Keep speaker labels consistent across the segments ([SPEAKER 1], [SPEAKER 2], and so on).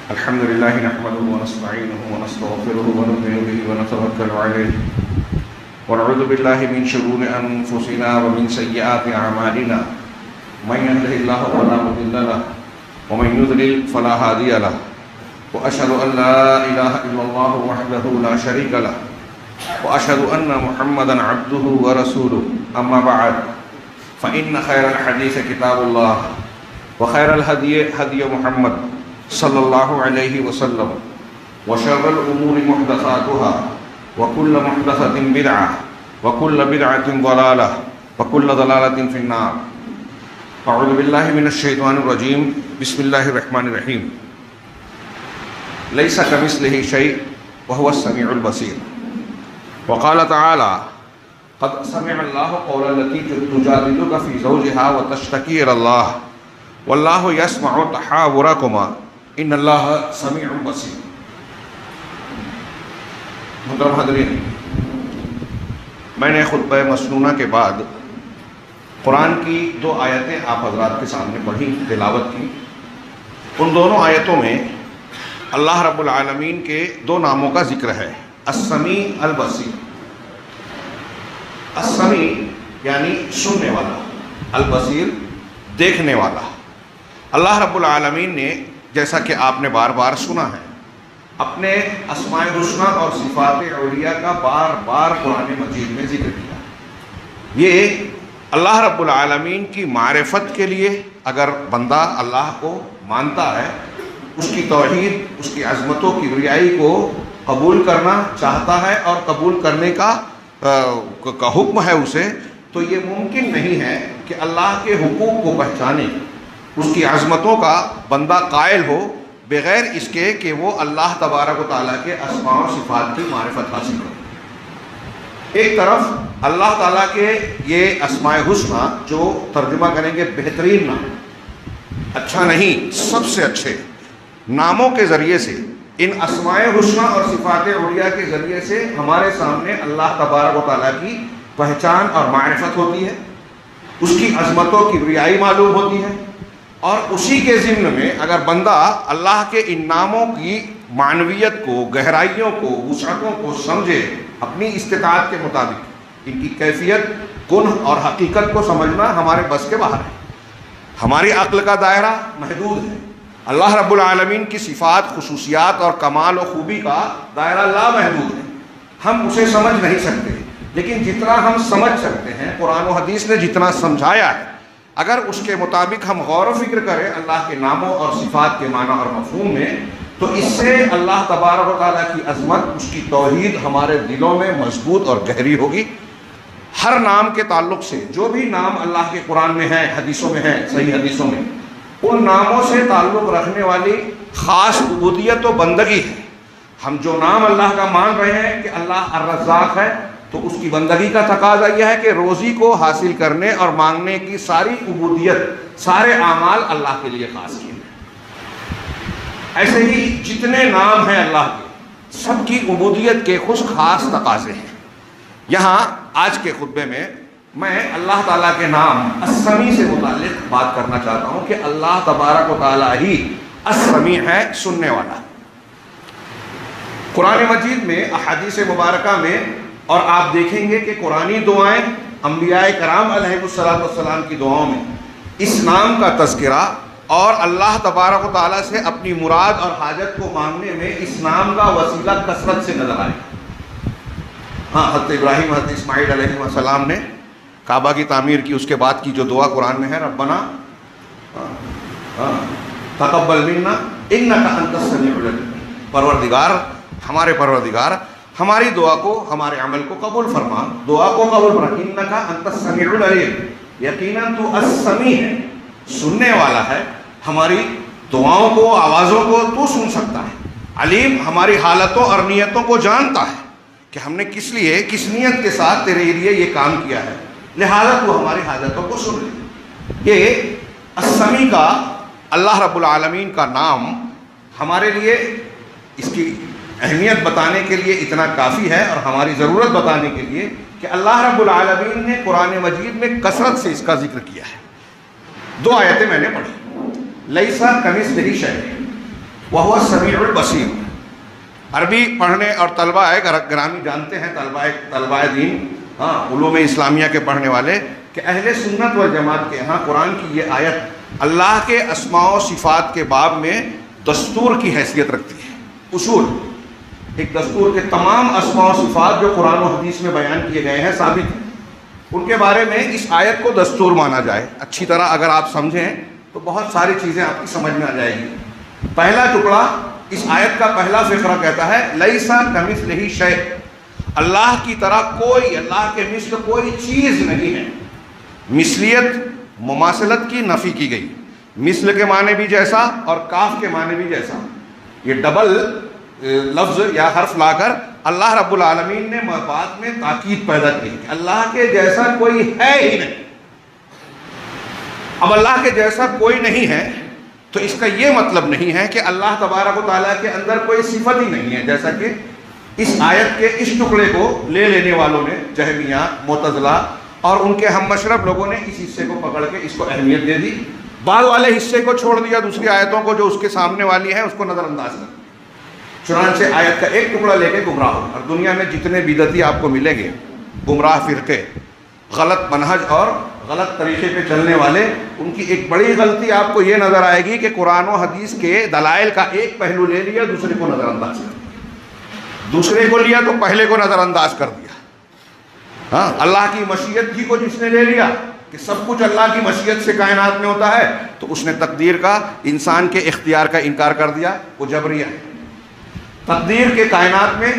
[SPEAKER 1] الحمد لله نحمده ونستعينه ونستغفره ونؤمن به ونتوكل عليه ونعوذ بالله من شرور أنفسنا ومن سيئات أعمالنا من يهده الله فلا مضل له ومن يضلل فلا هادي له وأشهد أن لا إله إلا الله وحده لا شريك له وأشهد أن محمدا عبده ورسوله أما بعد فإن خير الحديث كتاب الله وخير الهدي هدي محمد صلى الله عليه وسلم وشر الأمور محدثاتها وكل محدثة بدعة وكل بدعة ضلالة وكل ضلالة في النار. أعوذ بالله من الشيطان الرجيم. بسم الله الرحمن الرحيم. ليس كمثله شيء وهو السميع البصير. وقال تعالى قد سمع الله قول التي تجادلك في زوجها وتشتكي إلى الله والله يسمع تحاوركما ان اللہ سمیع بصیر. محترم حاضرین، میں نے خطبہ مسنونہ کے بعد قرآن کی دو آیتیں آپ حضرات کے سامنے پڑھی، تلاوت کی. ان دونوں آیتوں میں اللہ رب العالمین کے دو ناموں کا ذکر ہے، السمیع البصیر. السمیع یعنی سننے والا، البصیر دیکھنے والا. اللہ رب العالمین نے، جیسا کہ آپ نے بار بار سنا ہے، اپنے اسماء الحسنی اور صفات علیہ کا بار بار قرآن مجید میں ذکر کیا. یہ اللہ رب العالمین کی معرفت کے لیے اگر بندہ اللہ کو مانتا ہے، اس کی توحید، اس کی عظمتوں کی بریائی کو قبول کرنا چاہتا ہے اور قبول کرنے کا حکم ہے اسے، تو یہ ممکن نہیں ہے کہ اللہ کے حقوق کو پہچانے، اس کی عظمتوں کا بندہ قائل ہو بغیر اس کے کہ وہ اللہ تبارک و تعالیٰ کے اسماء و صفات کی معرفت حاصل کرے. ایک طرف اللہ تعالیٰ کے یہ اسماء حسنی جو ترجمہ کریں گے بہترین نام، اچھا نہیں سب سے اچھے ناموں کے ذریعے سے، ان اسماء حسنی اور صفات علیہ کے ذریعے سے ہمارے سامنے اللہ تبارک و تعالیٰ کی پہچان اور معرفت ہوتی ہے، اس کی عظمتوں کی بریائی معلوم ہوتی ہے. اور اسی کے ضمن میں اگر بندہ اللہ کے ان ناموں کی معنویت کو، گہرائیوں کو، وسعتوں کو سمجھے اپنی استطاعت کے مطابق، ان کی کیفیت، کنہ اور حقیقت کو سمجھنا ہمارے بس کے باہر ہے. ہماری عقل کا دائرہ محدود ہے. اللہ رب العالمین کی صفات، خصوصیات اور کمال و خوبی کا دائرہ لامحدود ہے. ہم اسے سمجھ نہیں سکتے، لیکن جتنا ہم سمجھ سکتے ہیں، قرآن و حدیث نے جتنا سمجھایا ہے، اگر اس کے مطابق ہم غور و فکر کریں اللہ کے ناموں اور صفات کے معنی اور مفہوم میں، تو اس سے اللہ تبارک و تعالیٰ کی عظمت، اس کی توحید ہمارے دلوں میں مضبوط اور گہری ہوگی. ہر نام کے تعلق سے، جو بھی نام اللہ کے قرآن میں ہیں، حدیثوں میں ہیں، صحیح حدیثوں میں، ان ناموں سے تعلق رکھنے والی خاص عبودیت و بندگی ہے. ہم جو نام اللہ کا مان رہے ہیں کہ اللہ الرزاق ہے، تو اس کی بندگی کا تقاضا یہ ہے کہ روزی کو حاصل کرنے اور مانگنے کی ساری عبودیت، سارے اعمال اللہ کے لیے خاص کیے ہیں. ایسے ہی جتنے نام ہیں اللہ کے، سب کی عبودیت کے کچھ خاص تقاضے ہیں. یہاں آج کے خطبے میں اللہ تعالیٰ کے نام السمیع سے متعلق بات کرنا چاہتا ہوں کہ اللہ تبارک و تعالیٰ ہی السمیع ہے، سننے والا. قرآن مجید میں، احادیث مبارکہ میں، اور آپ دیکھیں گے کہ قرآنی دعائیں، انبیاء کرام علیہ السلام کی دعاؤں میں اس نام کا تذکرہ اور اللہ تبارک و تعالیٰ سے اپنی مراد اور حاجت کو مانگنے میں اس نام کا وسیلہ کثرت سے نظر آئے. ہاں، حضرت ابراہیم، حضرت اسماعیل علیہ السلام نے کعبہ کی تعمیر کی، اس کے بعد کی جو دعا قرآن میں ہے، ربنا تقبل منا انک انت السمیع العلیم، پروردگار، ہمارے پروردگار، ہماری دعا کو، ہمارے عمل کو قبول فرما، دعا کو قبول فرما. انک انت السمیع العلیم، یقیناً تو السمیع ہے، سننے والا ہے. ہماری دعاؤں کو، آوازوں کو تو سن سکتا ہے. علیم، ہماری حالتوں اور نیتوں کو جانتا ہے کہ ہم نے کس لیے، کس نیت کے ساتھ تیرے لیے یہ کام کیا ہے، لہذا تو ہماری حاجتوں کو سن لے. یہ السمیع کا، اللہ رب العالمین کا نام ہمارے لیے اس کی اہمیت بتانے کے لیے اتنا کافی ہے، اور ہماری ضرورت بتانے کے لیے کہ اللہ رب العالمین نے قرآن مجید میں کثرت سے اس کا ذکر کیا ہے. دو آیتیں میں نے پڑھی. لیسا کمثلہ شیء، وَهُوَ السَّمِيعُ الْبَصِيرُ۔ عربی پڑھنے اور طلبہ گرامی جانتے ہیں، طلبہ دین، علوم اسلامیہ کے پڑھنے والے، کہ اہل سنت والجماعت کے ہاں قرآن کی یہ آیت اللہ کے اسماء و صفات کے باب میں دستور کی حیثیت رکھتی ہے، اصول، ایک دستور کے تمام اسماء و صفات جو قرآن و حدیث میں بیان کیے گئے ہیں ثابت ہیں، ان کے بارے میں اس آیت کو دستور مانا جائے۔ اچھی طرح اگر آپ سمجھیں تو بہت ساری چیزیں آپ کی سمجھ میں آ جائے گی۔ پہلا ٹکڑا اس آیت کا پہلا فقرہ کہتا ہے لیسا کمثلہ شیء، اللہ کی طرح کوئی، اللہ کے مثل کوئی چیز نہیں ہے۔ مثلیت، مماثلت کی نفی کی گئی، مثل کے معنی بھی جیسا اور کاف کے معنی بھی جیسا، یہ ڈبل لفظ یا حرف لا کر اللہ رب العالمین نے بات میں تاکید پیدا کی کہ اللہ کے جیسا کوئی ہے ہی نہیں۔ اب اللہ کے جیسا کوئی نہیں ہے تو اس کا یہ مطلب نہیں ہے کہ اللہ تبارک و تعالیٰ کے اندر کوئی صفت ہی نہیں ہے، جیسا کہ اس آیت کے اس ٹکڑے کو لے لینے والوں نے، جہمیہ، معتزلہ اور ان کے ہم مشرب لوگوں نے اس حصے کو پکڑ کے اس کو اہمیت دے دی، بعد والے حصے کو چھوڑ دیا، دوسری آیتوں کو جو اس کے سامنے والی ہیں اس کو نظر انداز کر۔ چنانچہ آیت کا ایک ٹکڑا لے کے گمراہ ہو۔ اور دنیا میں جتنے بدعتی آپ کو ملیں گے، گمراہ فرقے، غلط منہج اور غلط طریقے پہ چلنے والے، ان کی ایک بڑی غلطی آپ کو یہ نظر آئے گی کہ قرآن و حدیث کے دلائل کا ایک پہلو لے لیا، دوسرے کو نظر انداز کر دیا، دوسرے کو لیا تو پہلے کو نظر انداز کر دیا۔ ہاں، اللہ کی مشیت ہی کو جس نے لے لیا کہ سب کچھ اللہ کی مشیت سے کائنات میں ہوتا ہے، تو اس نے تقدیر کا، انسان کے اختیار کا انکار کر دیا، وہ جبریہ ہے۔ تقدیر کے کائنات میں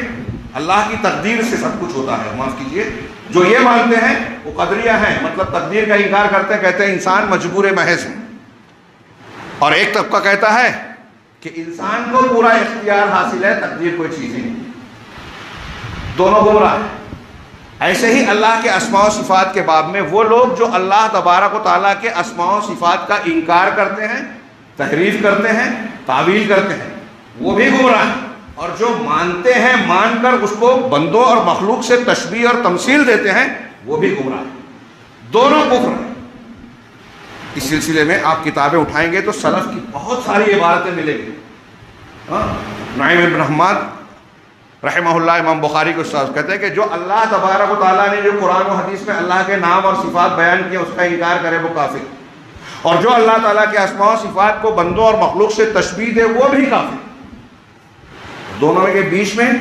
[SPEAKER 1] اللہ کی تقدیر سے سب کچھ ہوتا ہے، معاف کیجئے، جو یہ مانتے ہیں وہ قدریہ ہیں، مطلب تقدیر کا انکار کرتے ہیں، کہتے ہیں انسان مجبور محض ہے۔ اور ایک طبقہ کہتا ہے کہ انسان کو پورا اختیار حاصل ہے، تقدیر کوئی چیز ہی نہیں۔ دونوں گمراہ ہیں۔ ایسے ہی اللہ کے اسماء و صفات کے باب میں وہ لوگ جو اللہ تبارک و تعالیٰ کے اسماء و صفات کا انکار کرتے ہیں، تحریف کرتے ہیں، تعویل کرتے ہیں، وہ بھی گمراہ ہیں۔ اور جو مانتے ہیں، مان کر اس کو بندوں اور مخلوق سے تشبیہ اور تمثیل دیتے ہیں، وہ بھی گمراہ ہیں۔ دونوں کفر ہیں۔ اس سلسلے میں آپ کتابیں اٹھائیں گے تو سلف کی بہت ساری عبارتیں ملیں گی۔ نعیم بن حماد رحمہ اللہ، امام بخاری کے استاد، کہتے ہیں کہ جو اللہ تبارک و تعالیٰ نے جو قرآن و حدیث میں اللہ کے نام اور صفات بیان کیے اس کا انکار کرے وہ کافر، اور جو اللہ تعالیٰ کے اسماء و صفات کو بندوں اور مخلوق سے تشبیہ دے وہ بھی کافر۔ دونوں کے بیچ میں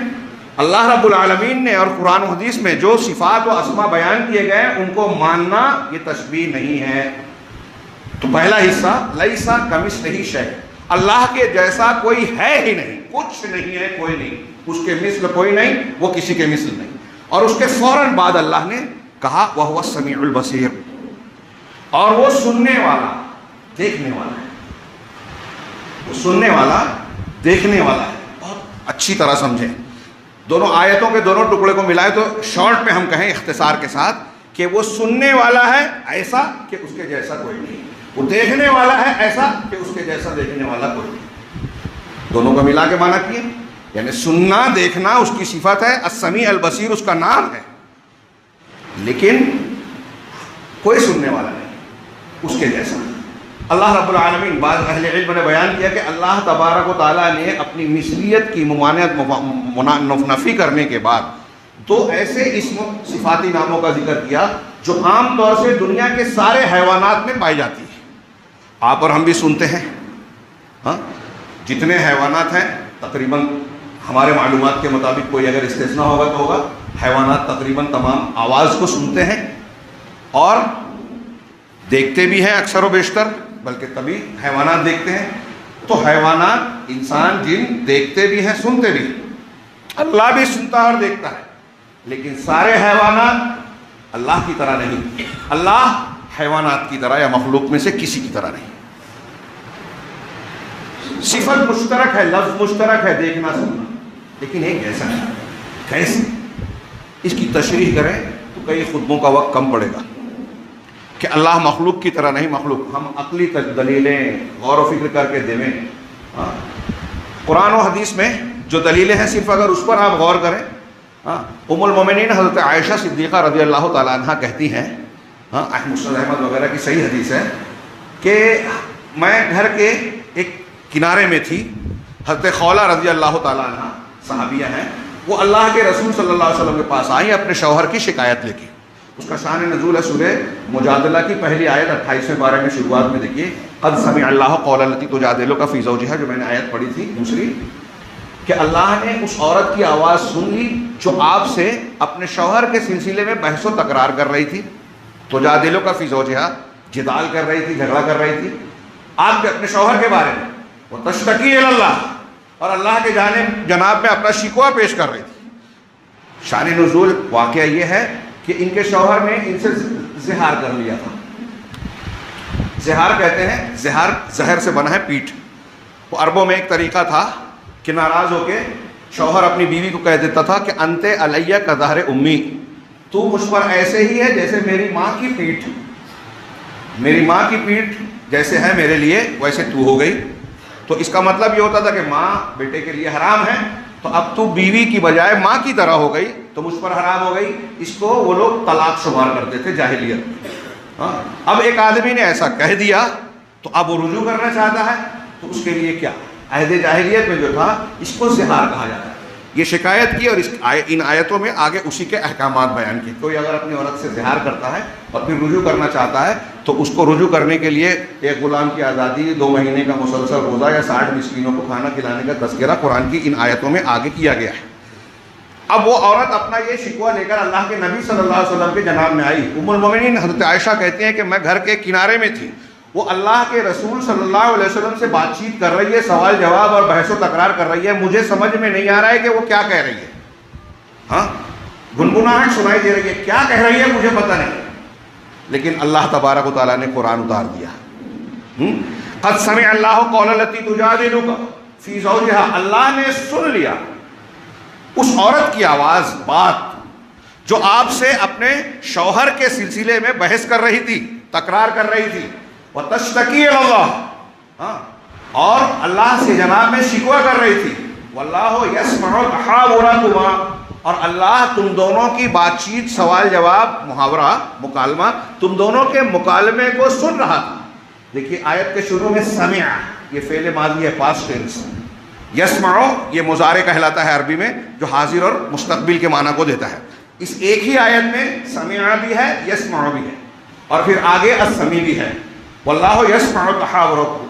[SPEAKER 1] اللہ رب العالمین نے اور قرآن و حدیث میں جو صفات و اسماء بیان کیے گئے ان کو ماننا یہ تشبیہ نہیں ہے۔ تو پہلا حصہ لیسا کمثلہ شیء، اللہ کے جیسا کوئی ہے ہی نہیں، کچھ نہیں ہے، کوئی نہیں، اس کے مثل کوئی نہیں، وہ کسی کے مثل نہیں۔ اور اس کے فوراً بعد اللہ نے کہا وَهُوَ السَّمِيعُ الْبَصِيرُ، اور وہ سننے والا، دیکھنے والا ہے، وہ سننے والا، دیکھنے والا ہے۔ اچھی طرح سمجھیں، دونوں آیتوں کے دونوں ٹکڑے کو ملائے تو شارٹ میں ہم کہیں اختصار کے ساتھ کہ وہ سننے والا ہے ایسا کہ اس کے جیسا کوئی نہیں، وہ دیکھنے والا ہے ایسا کہ اس کے جیسا دیکھنے والا کوئی نہیں۔ دونوں کو ملا کے معنی کیے، یعنی سننا، دیکھنا اس کی صفت ہے، السمیع البصیر اس کا نام ہے، لیکن کوئی سننے والا نہیں اس کے جیسا۔ اللہ رب العالمین، بعض اہل علم نے بیان کیا کہ اللہ تبارک و تعالیٰ نے اپنی مثلیت کی ممانعت نفی کرنے کے بعد دو ایسے اسم صفاتی ناموں کا ذکر کیا جو عام طور سے دنیا کے سارے حیوانات میں پائی جاتی ہیں۔ آپ اور ہم بھی سنتے ہیں، ہاں، جتنے حیوانات ہیں تقریباً ہمارے معلومات کے مطابق، کوئی اگر استثناء ہوگا تو ہوگا، حیوانات تقریباً تمام آواز کو سنتے ہیں اور دیکھتے بھی ہیں اکثر و بیشتر، بلکہ تبھی حیوانات دیکھتے ہیں۔ تو حیوانات، انسان، جن دیکھتے بھی ہیں، سنتے بھی ہیں، اللہ بھی سنتا اور دیکھتا ہے، لیکن سارے حیوانات اللہ کی طرح نہیں، اللہ حیوانات کی طرح یا مخلوق میں سے کسی کی طرح نہیں۔ صفت مشترک ہے، لفظ مشترک ہے، دیکھنا سننا، لیکن ایک ایسا ہے۔ کیسے؟ اس کی تشریح کریں تو کئی خطبوں کا وقت کم پڑے گا کہ اللہ مخلوق کی طرح نہیں، مخلوق ہم عقلی دلیلیں غور و فکر کر کے دیویں۔ قرآن و حدیث میں جو دلیلیں ہیں صرف اگر اس پر آپ غور کریں، ام المومنین حضرت عائشہ صدیقہ رضی اللہ تعالیٰ عنہ کہتی ہیں، مسند احمد وغیرہ کی صحیح حدیث ہے، کہ میں گھر کے ایک کنارے میں تھی، حضرت خولہ رضی اللہ تعالیٰ عنہ صحابیہ ہیں، وہ اللہ کے رسول صلی اللہ علیہ وسلم کے پاس آئیں اپنے شوہر کی شکایت لے کے. اس کا شان نزول ہے سورہ مجادلہ کی پہلی آیت 28ویں پارے میں شروعات میں دیکھیے، قد سمع اللہ قول التی تجادلک فی زوجہا، جو میں نے آیت پڑھی تھی دوسری، کہ اللہ نے اس عورت کی آواز سن لی جو آپ سے اپنے شوہر کے سلسلے میں بحث و تکرار کر رہی تھی. تجادلک فی زوجہا، جدال کر رہی تھی، جھگڑا کر رہی تھی آپ کے اپنے شوہر کے بارے میں. وتشتکی الی اللہ، اور اللہ کے جناب میں اپنا شکوہ پیش کر رہی تھی. شان نزول واقعہ یہ ہے کہ ان کے شوہر نے ان سے زہار کر لیا تھا. زہار کہتے ہیں، زہار زہر سے بنا ہے پیٹھ. وہ عربوں میں ایک طریقہ تھا کہ ناراض ہو کے شوہر اپنی بیوی کو کہہ دیتا تھا کہ انت علیہ کظہر امی، تو مجھ پر ایسے ہی ہے جیسے میری ماں کی پیٹھ. میری ماں کی پیٹھ جیسے ہے میرے لیے ویسے تو ہو گئی. تو اس کا مطلب یہ ہوتا تھا کہ ماں بیٹے کے لیے حرام ہے، تو اب تو بیوی کی بجائے ماں کی طرح ہو گئی تو مجھ پر حرام ہو گئی. اس کو وہ لوگ طلاق شمار کرتے تھے جاہلیت میں. اب ایک آدمی نے ایسا کہہ دیا تو اب وہ رجوع کرنا چاہتا ہے، تو اس کے لیے کیا، عہد جاہلیت میں جو تھا اس کو زہار کہا جاتا ہے. یہ شکایت کی اور ان آیتوں میں آگے اسی کے احکامات بیان کیے. کوئی اگر اپنی عورت سے زہار کرتا ہے اور پھر رجوع کرنا چاہتا ہے تو اس کو رجوع کرنے کے لیے ایک غلام کی آزادی، 2 مہینے کا مسلسل روزہ یا 60 مسکینوں کو کھانا کھلانے کا تذکرہ قرآن کی ان آیتوں میں آگے کیا گیا ہے. اب وہ عورت اپنا یہ شکوہ لے کر اللہ کے نبی صلی اللہ علیہ وسلم کے جناب میں آئی. ام المومنین حضرت عائشہ کہتے ہیں کہ میں گھر کے کنارے میں تھی، وہ اللہ کے رسول صلی اللہ علیہ وسلم سے بات چیت کر رہی ہے، سوال جواب اور بحث و تکرار کر رہی ہے. مجھے سمجھ میں نہیں آ رہا ہے کہ وہ کیا کہہ رہی ہے. ہاں، گنگناہٹ سنائی دے رہی ہے، کیا کہہ رہی ہے مجھے پتہ نہیں. لیکن اللہ تبارک و تعالیٰ نے قرآن اتار دیا. قد سمع اللہ قول التی تجادلک فی زوجہا، اللہ نے سن لیا اس عورت کی آواز، بات جو آپ سے اپنے شوہر کے سلسلے میں بحث کر رہی تھی، تکرار کر رہی تھی. وتشتکی الی اللہ، اور اللہ سے جناب میں شکوہ کر رہی تھی. واللہ یسمع تحاورکما، اور اللہ تم دونوں کی بات چیت، سوال جواب، محاورہ، مکالمہ، تم دونوں کے مکالمے کو سن رہا تھا. دیکھیے آیت کے شروع میں سمع، یہ فعل ماضی ہے پاسٹ ٹینس. یسمع یہ مضارع کہلاتا ہے عربی میں، جو حاضر اور مستقبل کے معنی کو دیتا ہے. اس ایک ہی آیت میں سمع بھی ہے، یسمع بھی ہے، اور پھر آگے السمیع بھی ہے. واللہ یسمع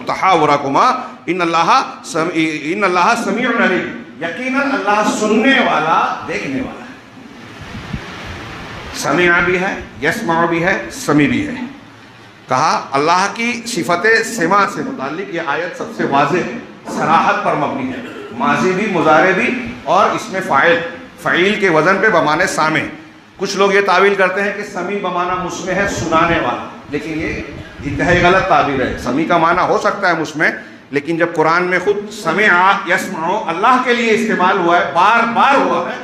[SPEAKER 1] تحاورکما ان اللہ سمیع علیم، یقیناً اللہ سننے والا، دیکھنے والا ہے. سمیع بھی ہے، یسمع بھی ہے، سمیع بھی ہے. کہا اللہ کی صفت سمع سے متعلق یہ آیت سب سے واضح صراحت پر مبنی ہے. ماضی بھی، مضارع بھی، اور اس میں فعیل کے وزن پہ بمانے سامع. کچھ لوگ یہ تعویل کرتے ہیں کہ سمیع بمانا مسمع ہے، سنانے والا، لیکن یہ انتہائی غلط تعبیر ہے. سمیع کا معنی ہو سکتا ہے مسمع، لیکن جب قرآن میں خود سمع یسمع اللہ کے لیے استعمال ہوا ہے، بار بار ہوا ہے،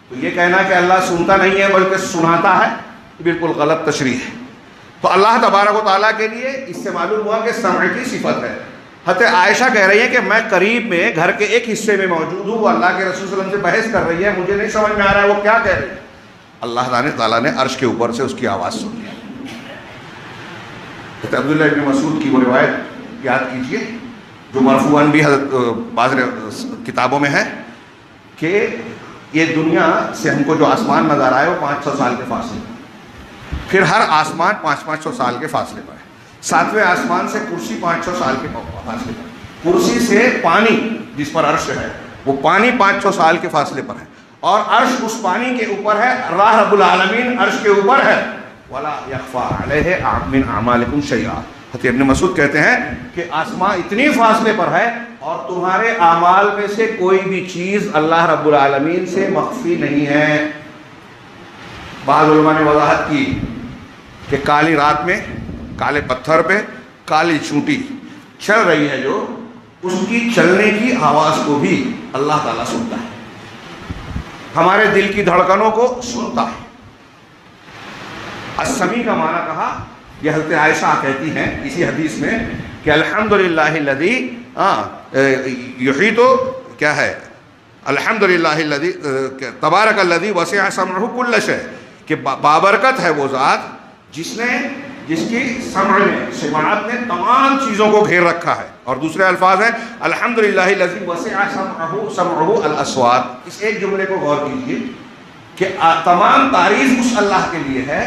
[SPEAKER 1] تو یہ کہنا کہ اللہ سنتا نہیں ہے بلکہ سناتا ہے، بالکل غلط تشریح ہے. تو اللہ تبارک و تعالیٰ کے لیے اس سے معلوم ہوا کہ سمع کی صفت ہے. حضرت عائشہ کہہ رہی ہے کہ میں قریب میں گھر کے ایک حصے میں موجود ہوں، وہ اللہ کے رسول صلی اللہ علیہ وسلم سے بحث کر رہی ہے، مجھے نہیں سمجھ میں آ رہا ہے وہ کیا کہہ رہی ہے. اللہ تعالیٰ نے عرش کے اوپر سے اس کی آواز سن لی. حضرت عبداللہ ابن مسعود کی وہ روایت یاد کیجئے جو مرفوعاً بھی بعض کتابوں میں ہے کہ یہ دنیا سے ہم کو جو آسمان نظر آئے وہ 500 سال کے فاصلے پر، پھر ہر آسمان 500 سال کے فاصلے پر ہے. 7ویں آسمان سے کرسی 500 سال کے فاصلے پر، کرسی سے پانی جس پر عرش ہے وہ پانی 500 سال کے فاصلے پر ہے، اور عرش اس پانی کے اوپر ہے. اللہ رب العالمین عرش کے اوپر ہے. وَلَا يَخْفَى عَلَيْهِ مِنْ أَعْمَالِكُمْ شَيْئًا. حضرت ابن مسعود کہتے ہیں کہ آسمان اتنی فاصلے پر ہے اور تمہارے اعمال میں سے کوئی بھی چیز اللہ رب العالمین سے مخفی نہیں ہے. بعض علماء نے وضاحت کی کہ کالی رات میں کالے پتھر پہ کالی چونٹی چل رہی ہے، جو اس کی چلنے کی آواز کو بھی اللہ تعالیٰ سنتا ہے، ہمارے دل کی دھڑکنوں کو سنتا ہے. السمیع کا معنی کہا، یہ حضرت عائشہ کہتی ہیں اسی حدیث میں کہ الحمدللہ الذی یحیط، کیا ہے، الحمدللہ الذی تبارک الذی وسع سمعہ کل شیء، کہ بابرکت ہے وہ ذات جس نے جس کی سمع نے، سماعت نے تمام چیزوں کو گھیر رکھا ہے. اور دوسرے الفاظ ہیں الحمدللہ الذی وسع سمعہ الاصوات. اس ایک جملے کو غور کیجیے کہ تمام تعریف اس اللہ کے لیے ہے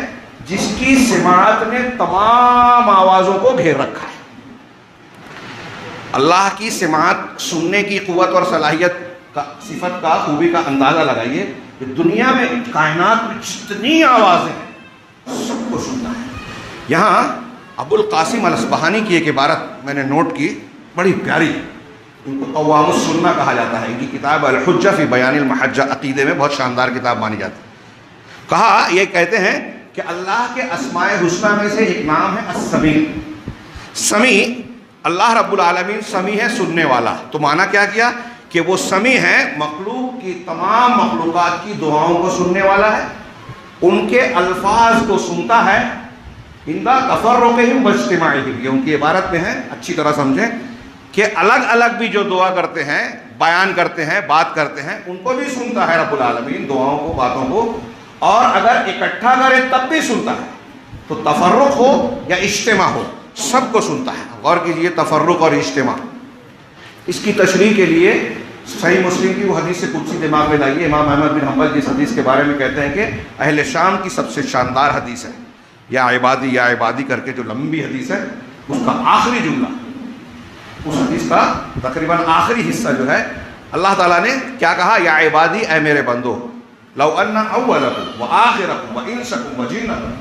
[SPEAKER 1] جس کی سماعت نے تمام آوازوں کو گھیر رکھا ہے. اللہ کی سماعت، سننے کی قوت اور صلاحیت کا، صفت کا، خوبی کا اندازہ لگائیے کہ دنیا میں، کائنات میں جتنی آوازیں ہیں سب کو سنتا ہے. یہاں ابو القاسم الاصبہانی کی ایک عبارت میں نے نوٹ کی، بڑی پیاری. ان کو قوام السنہ کہا جاتا ہے. ان کی کتاب الحجہ فی بیان المحجہ عقیدے میں بہت شاندار کتاب مانی جاتی ہے. کہا، یہ کہتے ہیں کہ اللہ کے اسماء حسنہ میں سے ایک نام ہے السمیع. سمیع، اللہ رب العالمین سمیع ہے، سننے والا. تو معنی کیا کیا کہ وہ سمیع ہے، مخلوق کی، تمام مخلوقات کی دعاؤں کو سننے والا ہے، ان کے الفاظ کو سنتا ہے. اندہ تفرقہم واجتماعہم، یہ ان کی عبارت میں ہے، اچھی طرح سمجھیں کہ الگ الگ بھی جو دعا کرتے ہیں، بیان کرتے ہیں، بات کرتے ہیں، ان کو بھی سنتا ہے رب العالمین، دعاؤں کو، باتوں کو. اور اگر اکٹھا کرے تب بھی سنتا ہے. تو تفرق ہو یا اجتماع ہو، سب کو سنتا ہے. غور کیجئے، تفرق اور اجتماع. اس کی تشریح کے لیے صحیح مسلم کی وہ حدیث قدسی دماغ میں لائیے. امام احمد بن حنبل جس حدیث کے بارے میں کہتے ہیں کہ اہل شام کی سب سے شاندار حدیث ہے، یا عبادی یا عبادی کر کے جو لمبی حدیث ہے، اس کا آخری جملہ، اس حدیث کا تقریباً آخری حصہ جو ہے، اللہ تعالیٰ نے کیا کہا؟ یا عبادی، اے میرے بندو، لو ان اولکم وآخرکم وانسکم وجنکم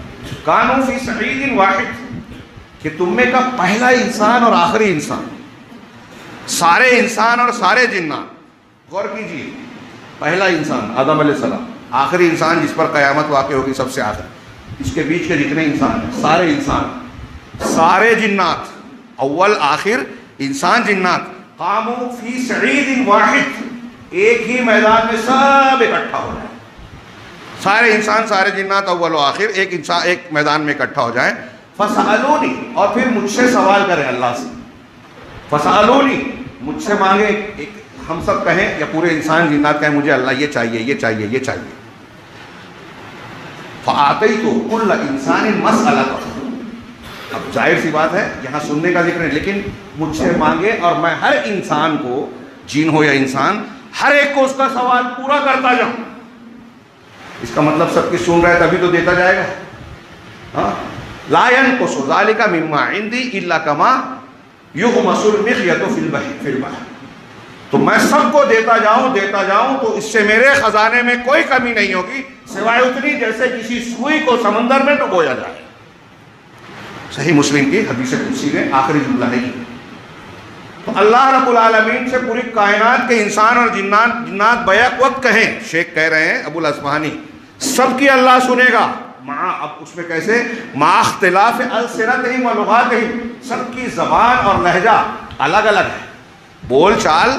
[SPEAKER 1] کانوا فی صعید واحد، کہ تم میں کا پہلا انسان اور آخری انسان، سارے انسان اور سارے جنات. غور کیجیے، پہلا انسان آدم علیہ السلام، آخری انسان جس پر قیامت واقع ہوگی سب سے آخر، اس کے بیچ کے جتنے انسان ہیں، سارے انسان، سارے جنات، اول آخر انسان جنات، قاموا فی صعید واحد، ایک ہی میدان میں سب اکٹھا ہو جائیں. سارے انسان، سارے جنات، اول و آخر ایک انسان، ایک میدان میں اکٹھا ہو جائیں. فسألونی، اور پھر مجھ سے سوال کریں اللہ سے. فسألونی، مجھ سے مانگے. ایک ہم سب کہیں یا پورے انسان جنات کہیں مجھے اللہ یہ چاہیے، یہ چاہیے، یہ چاہیے. فآتیت کل انسان مسألۃ. اب ظاہر سی بات ہے یہاں سننے کا ذکر ہے، لیکن مجھ سے مانگے اور میں ہر انسان کو، جن ہو یا انسان، ہر ایک کو اس کا سوال پورا کرتا جاؤں. اس کا مطلب سب کی سن رہا ہے تبھی تو دیتا جائے گا. لا ينقص ذلك مما عندي الا كما يغمس المخيط في البحر. تو میں سب کو دیتا جاؤں تو اس سے میرے خزانے میں کوئی کمی نہیں ہوگی سوائے اتنی جیسے کسی سوئی کو سمندر میں ڈبویا جائے. صحیح مسلم کی حدیث قدسی میں آخری جملہ ہے یہ. تو اللہ رب العالمین سے پوری کائنات کے انسان اور جنات بیک وقت کہیں. شیخ کہہ رہے ہیں ابو الاصبہانی، سب کی اللہ سنے گا. اب اس میں کیسے؟ مع اختلاف السنتہم و لغاتہم، سب کی زبان اور لہجہ الگ الگ ہے، بول چال،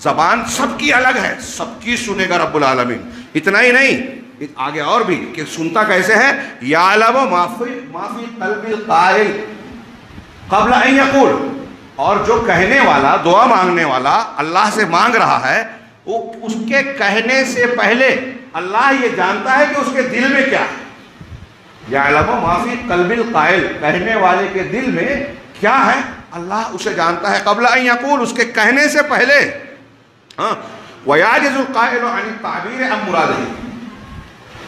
[SPEAKER 1] زبان سب کی الگ ہے، سب کی سنے گا رب العالمین. اتنا ہی نہیں، آگے اور بھی کہ سنتا کیسے ہے؟ یعلم ما فی قلب القائل قبل ان یقول. اور جو کہنے والا، دعا مانگنے والا اللہ سے مانگ رہا ہے، وہ اس کے کہنے سے پہلے اللہ یہ جانتا ہے کہ اس کے دل میں کیا ہے. یعلم ما فی قلب القائل، کہنے والے کے دل میں کیا ہے اللہ اسے جانتا ہے. قبل ان یقول، اس کے کہنے سے پہلے. وَيَعْجِزُ الْقَائِلُ عَنِ التَّعْبِيرِ عَنْ مُرَادِهِ.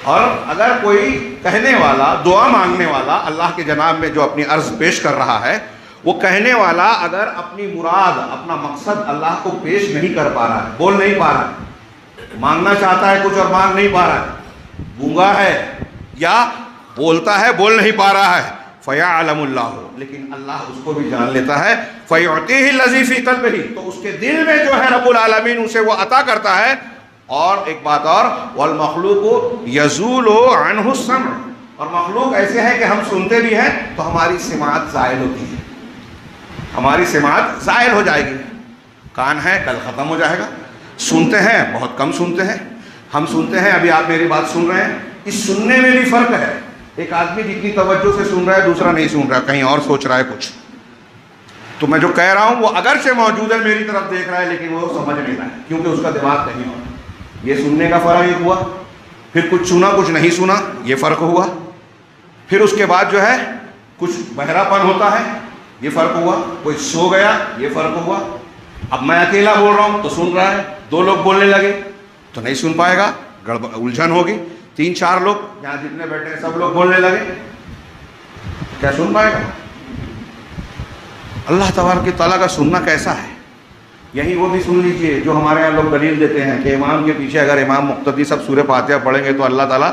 [SPEAKER 1] اور اگر کوئی کہنے والا، دعا مانگنے والا اللہ کے جناب میں جو اپنی عرض پیش کر رہا ہے، وہ کہنے والا اگر اپنی مراد، اپنا مقصد اللہ کو پیش نہیں کر پا رہا ہے، بول نہیں پا رہا ہے، مانگنا چاہتا ہے کچھ اور مانگ نہیں پا رہا ہے، گونگا ہے یا بولتا ہے بول نہیں پا رہا ہے، فَيَعْلَمُ اللَّهُ، لیکن اللہ اس کو بھی جان لیتا ہے. فَيُعْطِيهِ الَّذِي فِي قَلْبِهِ، تو اس کے دل میں جو ہے رب العالمین اسے وہ عطا کرتا ہے. اور ایک بات اور، وَالْمَخْلُوقُ يَزُولُ عَنْهُ السَّمْعُ، اور مخلوق ایسے ہے کہ ہم سنتے بھی ہیں تو ہماری سماعت زائل ہوتی ہے، ہماری سماعت زائل ہو جائے گی. کان ہے کل ختم ہو جائے گا. سنتے ہیں بہت کم سنتے ہیں. ہم سنتے ہیں، ابھی آپ میری بات سن رہے ہیں، اس سننے میں بھی فرق ہے. ایک آدمی جتنی توجہ سے سن رہا ہے دوسرا نہیں سن رہا، کہیں اور سوچ رہا ہے کچھ. تو میں جو کہہ رہا ہوں وہ اگرچہ موجود ہے، میری طرف دیکھ رہا ہے، لیکن وہ سمجھ نہیں رہا ہے کیونکہ اس کا دماغ کہیں اور. یہ سننے کا فرق ایک ہوا. پھر کچھ سنا کچھ نہیں سنا، یہ فرق ہوا. پھر اس کے بعد جو ہے کچھ بہرا پن ہوتا ہے، یہ فرق ہوا، کوئی سو گیا، یہ فرق ہوا. اب میں اکیلا بول رہا ہوں تو سن رہا ہے، دو لوگ بولنے لگے تو نہیں سن پائے گا، الجھن ہوگی. 3-4 لوگ یہاں جتنے بیٹھے ہیں سب لوگ بولنے لگے، کیا سن پائے گا؟ اللہ تبارک و تعالیٰ کا سننا کیسا ہے؟ یہی وہ بھی سن لیجئے جو ہمارے یہاں لوگ دلیل دیتے ہیں کہ امام کے پیچھے اگر امام مقتدی سب سورہ فاتحہ پڑھیں گے تو اللہ تعالیٰ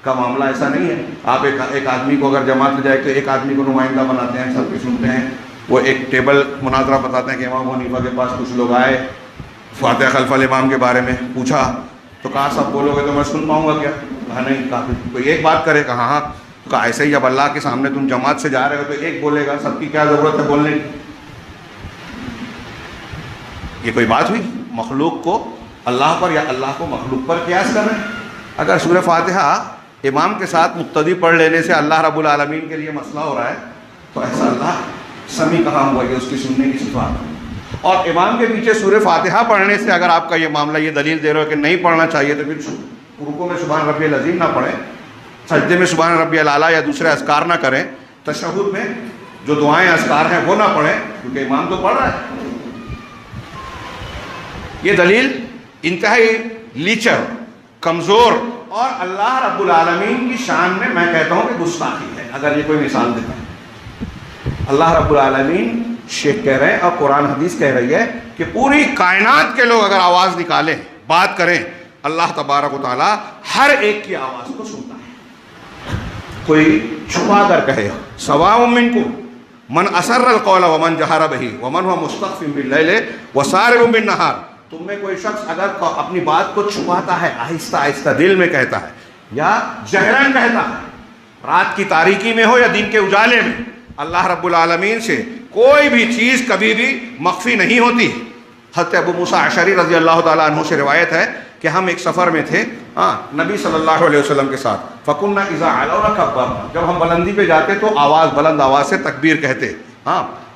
[SPEAKER 1] کا معاملہ ایسا نہیں ہے. آپ ایک آدمی کو اگر جماعت میں جائے تو ایک آدمی کو نمائندہ بناتے ہیں، سب کے سنتے ہیں. وہ ایک ٹیبل مناظرہ بتاتے ہیں کہ امام حنیفہ کے پاس کچھ لوگ آئے، فاتحہ خلف الامام کے بارے میں پوچھا تو کہا سب بولو گے تو میں سن پاؤں گا کیا؟ کہا نہیں. کہا کوئی ایک بات کرے، کہا ہاں. کہا ایسے ہی جب اللہ کے سامنے تم جماعت سے جا رہے ہو تو ایک بولے گا، سب کی کیا ضرورت ہے بولنے کی؟ یہ کوئی بات ہوئی؟ مخلوق کو اللہ پر یا اللہ کو مخلوق پر قیاس کر رہے ہیں. اگر سورہ فاتحہ امام کے ساتھ مقتدی پڑھ لینے سے اللہ رب العالمین کے لیے مسئلہ ہو رہا ہے تو ایسا اللہ سمیع کہاں ہوا کہ اس کی سننے کی صفات. اور امام کے پیچھے سورہ فاتحہ پڑھنے سے اگر آپ کا یہ معاملہ یہ دلیل دے رہے ہو کہ نہیں پڑھنا چاہیے تو پھر رکوع میں سبحان ربی العظیم نہ پڑھیں، سجدے میں سبحان ربی الاعلیٰ یا دوسرے اذکار نہ کریں، تشہد میں جو دعائیں اذکار ہیں وہ نہ پڑھیں کیونکہ امام تو پڑھ رہا ہے. یہ دلیل انتہائی لیچر، کمزور اور اللہ رب العالمین کی شان میں میں کہتا ہوں کہ گستاخی ہے اگر یہ کوئی مثال دیتا ہے. اللہ رب العالمین شیخ کہہ رہے ہیں اور قرآن حدیث کہہ رہی ہے کہ پوری کائنات کے لوگ اگر آواز نکالیں، بات کریں، اللہ تبارک و تعالیٰ ہر ایک کی آواز کو سنتا ہے. کوئی چھپا کر کہے سواء منکم من اسر القول ومن جہر بہ ومن هو مستخف باللیل وسارب بالنہار. تم میں کوئی شخص اگر اپنی بات کو چھپاتا ہے، آہستہ آہستہ دل میں کہتا ہے یا جہرن کہتا ہے، رات کی تاریکی میں ہو یا دن کے اجالے میں، اللہ رب العالمین سے کوئی بھی چیز کبھی بھی مخفی نہیں ہوتی. حضرت ابو موسیٰ اشعری رضی اللہ تعالیٰ عنہ سے روایت ہے کہ ہم ایک سفر میں تھے نبی صلی اللہ علیہ وسلم کے ساتھ. فَكُنَّا إِذَا عَلَوْنَا كَبَّرْنَا. جب ہم بلندی پہ جاتے تو بلند آواز سے تکبیر کہتے.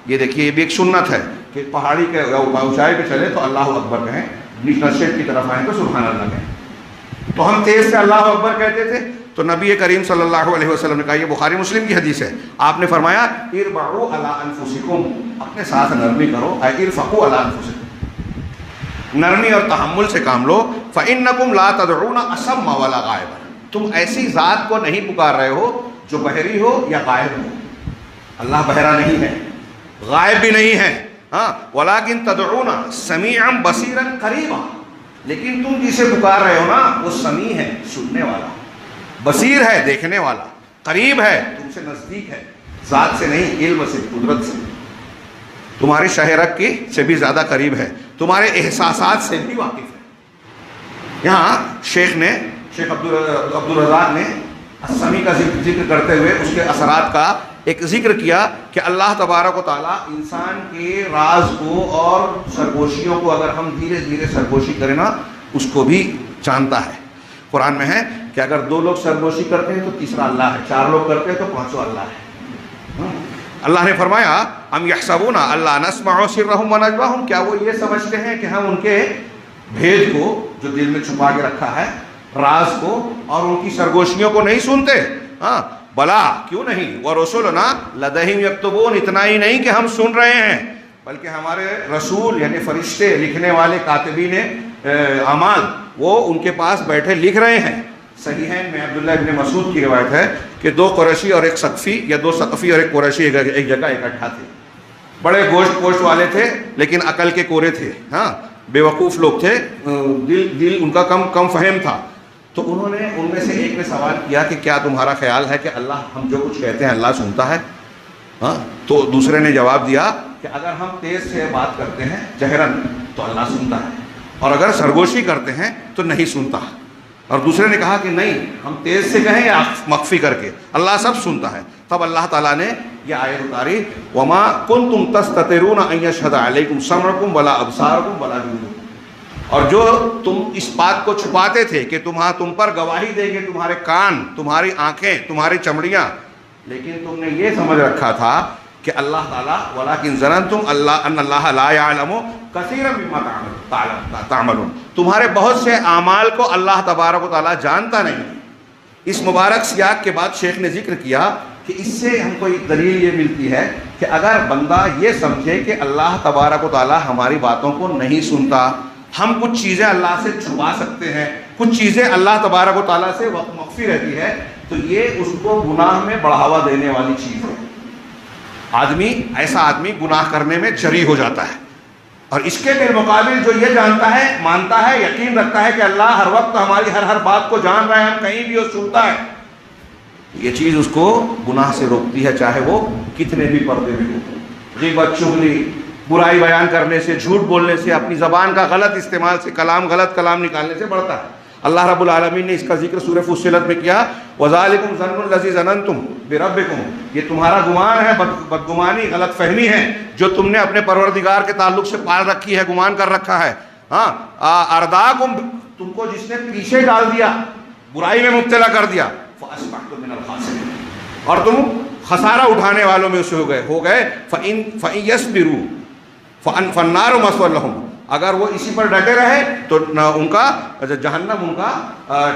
[SPEAKER 1] یہ دیکھیے یہ بھی ایک سنت ہے کہ پہاڑی کے اونچائی پہ چلے تو اللہ اکبر کہیں، نشیب کی طرف آئیں تو سبحان اللہ کہیں. تو ہم تیز سے اللہ اکبر کہتے تھے تو نبی کریم صلی اللہ علیہ وسلم نے کہا، یہ بخاری مسلم کی حدیث ہے، آپ نے فرمایا اربعوا علی انفسکم، اپنے ساتھ نرمی کرو، ارفقوا علی انفسکم، نرمی اور تحمل سے کام لو. فانکم لا تدعون اصم ولا غائبا، تم ایسی ذات کو نہیں پکار رہے ہو جو بحری ہو یا غائب ہو. اللہ بحرا نہیں ہے، غائب بھی نہیں ہے. ولیکن تدعون سمیعا بصیرا قریبا، لیکن تم جسے پکار رہے ہو نا وہ سمیع ہے، سننے والا، بصیر ہے، دیکھنے والا، قریب ہے، تم سے نزدیک ہے، ذات سے نہیں، علم سے، قدرت سے، تمہاری شہ رگ کی سے بھی زیادہ قریب ہے، تمہارے احساسات سے بھی واقف ہے. یہاں شیخ عبدالرزاق نے السمیع کا ذکر کرتے ہوئے اس کے اثرات کا ایک ذکر کیا کہ اللہ تبارک و تعالیٰ انسان کے راز کو اور سرگوشیوں کو اگر ہم دھیرے دھیرے سرگوشی کریں نا اس کو بھی جانتا ہے. قرآن میں ہے کہ اگر 2 لوگ سرگوشی کرتے ہیں تو تیسرا اللہ ہے، 4 لوگ کرتے ہیں تو 5واں اللہ ہے. اللہ نے فرمایا ام یحسبون الا نسمع سرهم ونجواهم، کیا وہ یہ سمجھتے ہیں کہ ہم ان کے بھید کو جو دل میں چھپا کے رکھا ہے، راز کو اور ان کی سرگوشیوں کو نہیں سنتے؟ بلا، کیوں نہیں. ورسلنا لدیہم یکتبون، اتنا ہی نہیں کہ ہم سن رہے ہیں بلکہ ہمارے رسول یعنی فرشتے، لکھنے والے کاتبین اعمال، وہ ان کے پاس بیٹھے لکھ رہے ہیں. صحیحین میں عبداللہ ابن مسعود کی روایت ہے کہ 2 قریشی اور ایک ثقفی یا 2 ثقفی اور ایک قریشی ایک جگہ اکٹھا تھے. بڑے گوشت پوشت والے تھے لیکن عقل کے کورے تھے، بے وقوف لوگ تھے، دل ان کا کم فہم تھا. تو انہوں نے ان میں سے ایک نے سوال کیا کہ کیا تمہارا خیال ہے کہ اللہ ہم جو کچھ کہتے ہیں اللہ سنتا ہے؟ تو دوسرے نے جواب دیا کہ اگر ہم تیز سے بات کرتے ہیں جہرن تو اللہ سنتا ہے، اور اگر سرگوشی کرتے ہیں تو نہیں سنتا. اور دوسرے نے کہا کہ نہیں، ہم تیز سے کہیں یا مخفی کر کے، اللہ سب سنتا ہے. تب اللہ تعالیٰ نے یہ آیت اتاری وما کنتم تستترون ان یشهد علیکم سمعکم ولا ابصارکم ولا جلودکم، اور جو تم اس بات کو چھپاتے تھے کہ تم پر گواہی دیں گے تمہارے کان، تمہاری آنکھیں، تمہاری چمڑیاں، لیکن تم نے یہ سمجھ رکھا تھا کہ اللہ تعالیٰ ولیکن ظننتم ان اللہ لا یعلم کثیرا مما تعملون، تمہارے بہت سے اعمال کو اللہ تبارک و تعالیٰ جانتا نہیں. اس مبارک سیاق کے بعد شیخ نے ذکر کیا کہ اس سے ہم کو ایک دلیل یہ ملتی ہے کہ اگر بندہ یہ سمجھے کہ اللہ تبارک و تعالیٰ ہماری باتوں کو نہیں سنتا، ہم کچھ چیزیں اللہ سے چھپا سکتے ہیں، کچھ چیزیں اللہ تبارک و تعالیٰ سے وقت مخفی رہتی ہے، تو یہ اس کو گناہ میں بڑھاوا دینے والی چیز ہے۔ ایسا آدمی گناہ کرنے میں جری ہو جاتا ہے، اور اس کے بالمقابل جو یہ جانتا ہے، مانتا ہے، یقین رکھتا ہے کہ اللہ ہر وقت ہماری ہر بات کو جان رہا ہے، ہم کہیں بھی وہ سنتا ہے، یہ چیز اس کو گناہ سے روکتی ہے، چاہے وہ کتنے بھی پردے بھی ہو۔ غیبت، چغلی، برائی بیان کرنے سے، جھوٹ بولنے سے، اپنی زبان کا غلط استعمال سے، غلط کلام نکالنے سے بڑھتا ہے۔ اللہ رب العالمین نے اس کا ذکر سورہ فصلت میں کیا، وَذَلِكُمْ ظَنُّ الَّذِي ظَنَنْتُمْ بِرَبِّكُمْ، یہ تمہارا گمان ہے، بدگمانی، غلط فہمی ہے جو تم نے اپنے پروردگار کے تعلق سے پال رکھی ہے، گمان کر رکھا ہے۔ ارداکم، تم کو جس نے پیچھے ڈال دیا، برائی میں مبتلا کر دیا، فَأَصْبَحْتُم مِّنَ الْخَاسِرِينَ، اور تم خسارہ اٹھانے والوں میں سے ہو گئے۔ فَإِن يَصْبِرُوا فَالنَّارُ مَثْوًى لَهُمْ، اگر وہ اسی پر ڈٹے رہے تو ان کا جہنم ان کا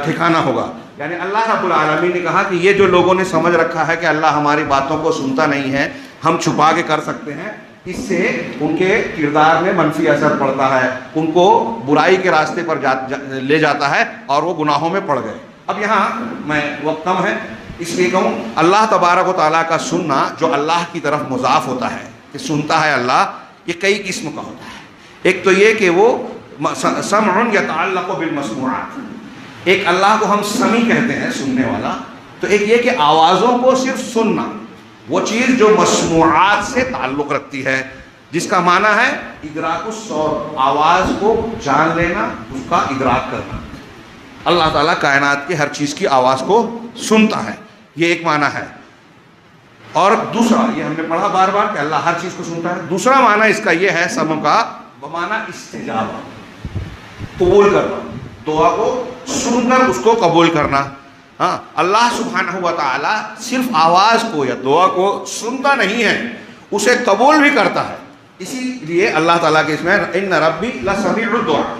[SPEAKER 1] ٹھکانہ ہوگا۔ یعنی اللہ رب العالمین نے کہا کہ یہ جو لوگوں نے سمجھ رکھا ہے کہ اللہ ہماری باتوں کو سنتا نہیں ہے، ہم چھپا کے کر سکتے ہیں، اس سے ان کے کردار میں منفی اثر پڑتا ہے، ان کو برائی کے راستے پر لے جاتا ہے اور وہ گناہوں میں پڑ گئے۔ اب یہاں میں وقت کم ہے اس لیے کہوں، اللہ تبارک و تعالیٰ کا سننا جو اللہ کی طرف مضاف ہوتا ہے کہ سنتا ہے اللہ، یہ کئی قسم کا ہوتا ہے۔ ایک تو یہ کہ وہ سمع یتعلق بالمسموعات، ایک اللہ کو ہم سمیع کہتے ہیں، سننے والا، تو ایک یہ کہ آوازوں کو صرف سننا، وہ چیز جو مسموعات سے تعلق رکھتی ہے، جس کا معنی ہے ادراک الصوت، آواز کو جان لینا، اس کا ادراک کرنا۔ اللہ تعالیٰ کائنات کی ہر چیز کی آواز کو سنتا ہے، یہ ایک معنی ہے۔ اور دوسرا، یہ ہم نے پڑھا بار بار کہ اللہ ہر چیز کو سنتا ہے۔ دوسرا معنی اس کا یہ ہے سمع کا بمعنی استجابہ، قبول کرنا، دعا کو سن کر اس کو قبول کرنا۔ اللہ سبحانہ و تعالیٰ صرف آواز کو یا دعا کو سنتا نہیں ہے، اسے قبول بھی کرتا ہے۔ اسی لیے اللہ تعالیٰ کے اس میں ان ربی لسمیع الدعاء،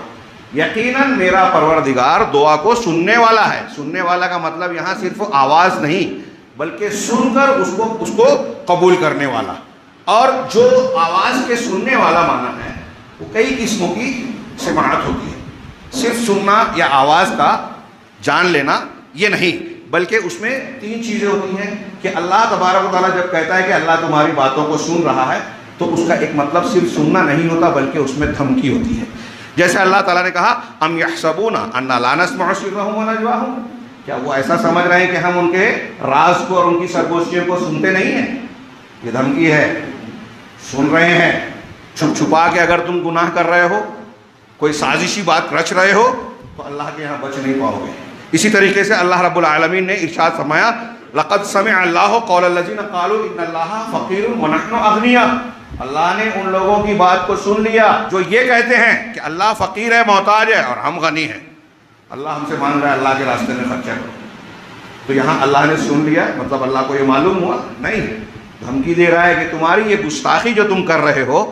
[SPEAKER 1] یقیناً میرا پروردگار دعا کو سننے والا ہے۔ سننے والا کا مطلب یہاں صرف آواز نہیں بلکہ سن کر اس کو قبول کرنے والا۔ اور جو آواز کے سننے والا معنی ہے وہ کئی قسموں کی سماعت ہوتی ہے، صرف سننا یا آواز کا جان لینا یہ نہیں، بلکہ اس میں تین چیزیں ہوتی ہیں کہ اللہ تبارک و تعالیٰ جب کہتا ہے کہ اللہ تمہاری باتوں کو سن رہا ہے تو اس کا ایک مطلب صرف سننا نہیں ہوتا بلکہ اس میں دھمکی ہوتی ہے۔ جیسے اللہ تعالیٰ نے کہا ام یحسبون انا لا نسمع سرهم ونجواهم، کیا وہ ایسا سمجھ رہے ہیں کہ ہم ان کے راز کو اور ان کی سرگوشیوں کو سنتے نہیں ہیں؟ یہ دھمکی ہے، سن رہے ہیں۔ چھپ چھپا کے اگر تم گناہ کر رہے ہو، کوئی سازشی بات رچ رہے ہو تو اللہ کے یہاں بچ نہیں پاؤ گے۔ اسی طریقے سے اللہ رب العالمین نے ارشاد فرمایا لقد سمع اللہ قول الذین قالوا ان اللہ فقیر ونحن اغنیاء، اللہ نے ان لوگوں کی بات کو سن لیا جو یہ کہتے ہیں کہ اللہ فقیر ہے، محتاج ہے اور ہم غنی ہیں۔ اللہ ہم سے مانگ رہا ہے اللہ کے راستے میں خرچہ کرو، تو یہاں اللہ نے سن لیا، مطلب اللہ کو یہ معلوم ہوا نہیں، دھمکی دے رہا ہے کہ تمہاری یہ گستاخی جو تم کر رہے ہو،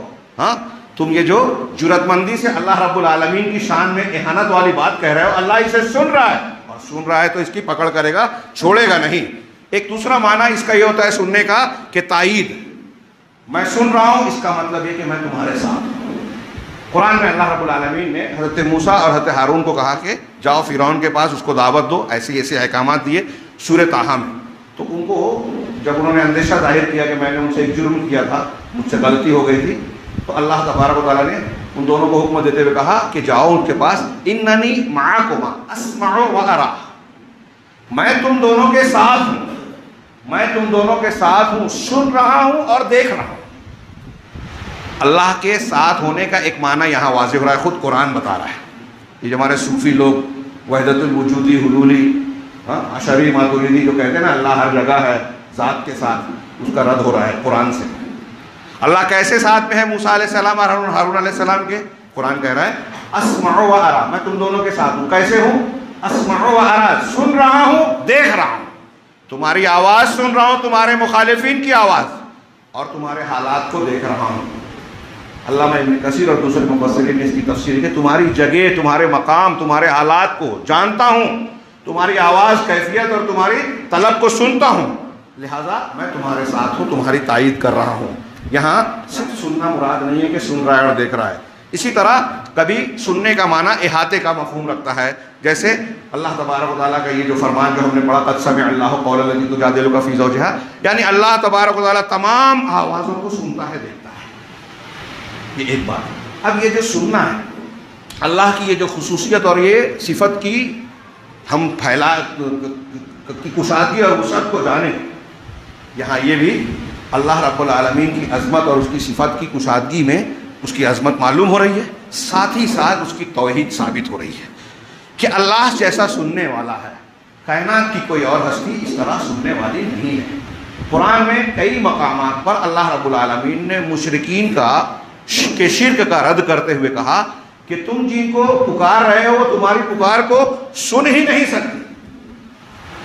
[SPEAKER 1] تم یہ جو جرأت مندی سے اللہ رب العالمین کی شان میں اہانت والی بات کہہ رہے ہو، اللہ اسے سن رہا ہے، اور سن رہا ہے تو اس کی پکڑ کرے گا، چھوڑے گا نہیں۔ ایک دوسرا معنی اس کا یہ ہوتا ہے سننے کا کہ تائید، میں سن رہا ہوں، اس کا مطلب یہ کہ میں تمہارے ساتھ ہوں۔ قرآن میں اللہ رب العالمین نے حضرت موسیٰ اور حضرت ہارون کو کہا کہ جاؤ فرعون کے پاس، اس کو دعوت دو، ایسے احکامات دیے سورہ طٰہٰ میں۔ تو ان کو جب انہوں نے اندیشہ ظاہر کیا کہ میں نے ان سے ایک جرم کیا تھا، مجھ سے غلطی ہو گئی تھی، تو اللہ تبارک و تعالیٰ نے ان دونوں کو حکم دیتے ہوئے کہا کہ جاؤ ان کے پاس، اننی معکما اسمع و ارا، میں تم دونوں کے ساتھ ہوں، میں تم دونوں کے ساتھ ہوں، سن رہا ہوں اور دیکھ رہا ہوں۔ اللہ کے ساتھ ہونے کا ایک معنی یہاں واضح ہو رہا ہے، خود قرآن بتا رہا ہے۔ یہ جو ہمارے صوفی لوگ وحدت الوجودی، حلولی، اشعری، ماتریدی جو کہتے ہیں نا اللہ ہر جگہ ہے ذات کے ساتھ، اس کا رد ہو رہا ہے قرآن سے۔ اللہ کیسے ساتھ میں ہے موسیٰ علیہ السلام اور ہارون علیہ السلام کے؟ قرآن کہہ رہا ہے اسمع و ارا، میں تم دونوں کے ساتھ ہوں۔ کیسے ہوں؟ اسمع و ارا، سن رہا ہوں، دیکھ رہا ہوں، تمہاری آواز سن رہا ہوں، تمہارے مخالفین کی آواز، اور تمہارے حالات کو دیکھ رہا ہوں۔ علامہ ابن کثیر اور دوسرے مفسرین نے اس کی تفسیر کہ تمہاری جگہ، تمہارے مقام، تمہارے حالات کو جانتا ہوں، تمہاری آواز، کیفیت اور تمہاری طلب کو سنتا ہوں، لہذا میں تمہارے ساتھ ہوں، تمہاری تائید کر رہا ہوں۔ یہاں صرف سننا مراد نہیں ہے کہ سن رہا ہے اور دیکھ رہا ہے، اسی طرح کبھی سننے کا معنی احاطے کا مفہوم رکھتا ہے، جیسے اللہ تبارک و تعالیٰ کا یہ جو فرمان جو ہم نے پڑھا، قد سمع اللہ قول التی تجادلک فی زوجہا، یعنی اللہ تبارک و تعالیٰ تمام آوازوں کو سنتا ہے، دیکھتا ہے۔ یہ ایک بات۔ اب یہ جو سننا ہے، اللہ کی یہ جو خصوصیت اور یہ صفت کی ہم کی کشادگی اور وسعت کو جانیں، یہاں یہ بھی اللہ رب العالمین کی عظمت اور اس کی صفت کی کشادگی میں اس کی عظمت معلوم ہو رہی ہے، ساتھ ہی ساتھ اس کی توحید ثابت ہو رہی ہے کہ اللہ جیسا سننے والا ہے، کائنات کی کوئی اور ہستی اس طرح سننے والی نہیں ہے۔ قرآن میں کئی مقامات پر اللہ رب العالمین نے مشرکین کے شرک کا رد کرتے ہوئے کہا کہ تم جن کو پکار رہے ہو وہ تمہاری پکار کو سن ہی نہیں سکتے۔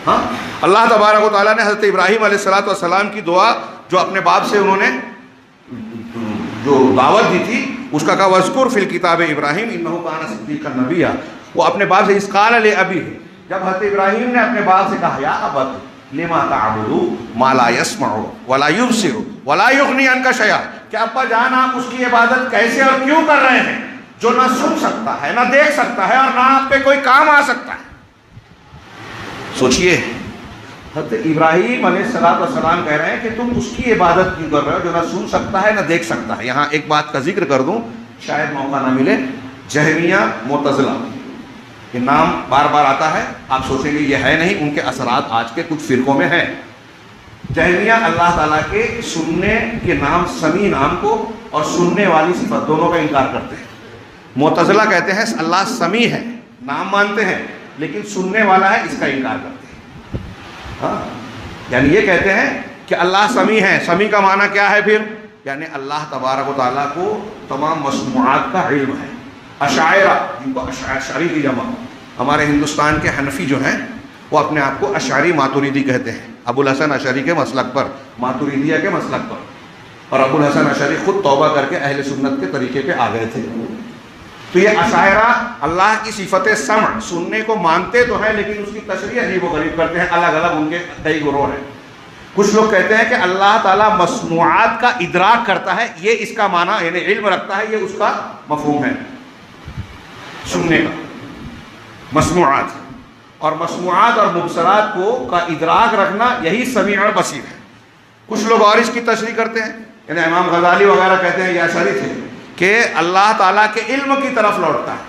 [SPEAKER 1] ہاں، اللہ تبارک و تعالیٰ نے حضرت ابراہیم علیہ السلام کی دعا جو اپنے باپ سے انہوں نے جو دعوت دی تھی اس کا کہا وَاذْكُرْ فِي الْكِتَابِ ابراہیم اِنَّهُ كَانَ صِدِّيقًا نَبِيًّا، وہ اپنے باپ سے اِذْ قَالَ لِأَبِيهِ، جب حضرت ابراہیم نے اپنے باپ سے کہا یا ابت لما تعبد ما لا يسمع ولا يبصر ولا يغني عنك شيئا، کہ ابا جان آپ اس کی عبادت کیسے اور کیوں کر رہے ہیں جو نہ سن سکتا ہے، نہ دیکھ سکتا ہے اور نہ آپ پہ کوئی کام آ سکتا ہے۔ سوچئے حضرت ابراہیم علیہ السلام کہہ رہے ہیں کہ تم اس کی عبادت کیوں کر رہے ہو جو نہ سن سکتا ہے نہ دیکھ سکتا ہے۔ یہاں ایک بات کا ذکر کر دوں، شاید موقع نہ ملے، جہمیہ معتزلہ، یہ نام بار بار آتا ہے، آپ سوچیں گے یہ ہے نہیں، ان کے اثرات آج کے کچھ فرقوں میں ہیں۔ جہمیہ اللہ تعالیٰ کے سننے کے نام، سمیع نام کو اور سننے والی صفت دونوں کا انکار کرتے ہیں۔ معتزلہ کہتے ہیں اللہ سمیع ہے، نام مانتے ہیں لیکن سننے والا ہے، اس کا انکار کرتے ہیں۔ ہاں، یعنی یہ کہتے ہیں کہ اللہ سمیع ہے۔ سمیع کا معنی کیا ہے پھر؟ یعنی اللہ تبارک و تعالیٰ کو تمام مسموعات کا علم ہے۔ اشاعرہ، جن کو اشعری کی جمع، ہمارے ہندوستان کے حنفی جو ہیں وہ اپنے آپ کو اشعری ماتوریدی کہتے ہیں، ابو الحسن اشعری کے مسلک پر، ماتوریدیہ کے مسلک پر، اور ابو الحسن اشعری خود توبہ کر کے اہل سنت کے طریقے پہ آ گئے تھے۔ تو یہ اشاعرہ اللہ کی صفت سمع، سننے کو مانتے تو ہیں لیکن اس کی تشریح عجیب و غریب کرتے ہیں، الگ الگ ان کے کئی گروہ ہیں۔ کچھ لوگ کہتے ہیں کہ اللہ تعالیٰ مسموعات کا ادراک کرتا ہے، یہ اس کا معنی یعنی علم رکھتا ہے، یہ اس کا مفہوم ہے سننے کا، مسموعات اور مسموعات اور مبصرات کا ادراک رکھنا یہی سمیع اور بصیر ہے۔ کچھ لوگ اور اس کی تشریح کرتے ہیں، یعنی امام غزالی وغیرہ کہتے ہیں، یہ اشعری تھے، کہ اللہ تعالیٰ کے علم کی طرف لوٹتا ہے،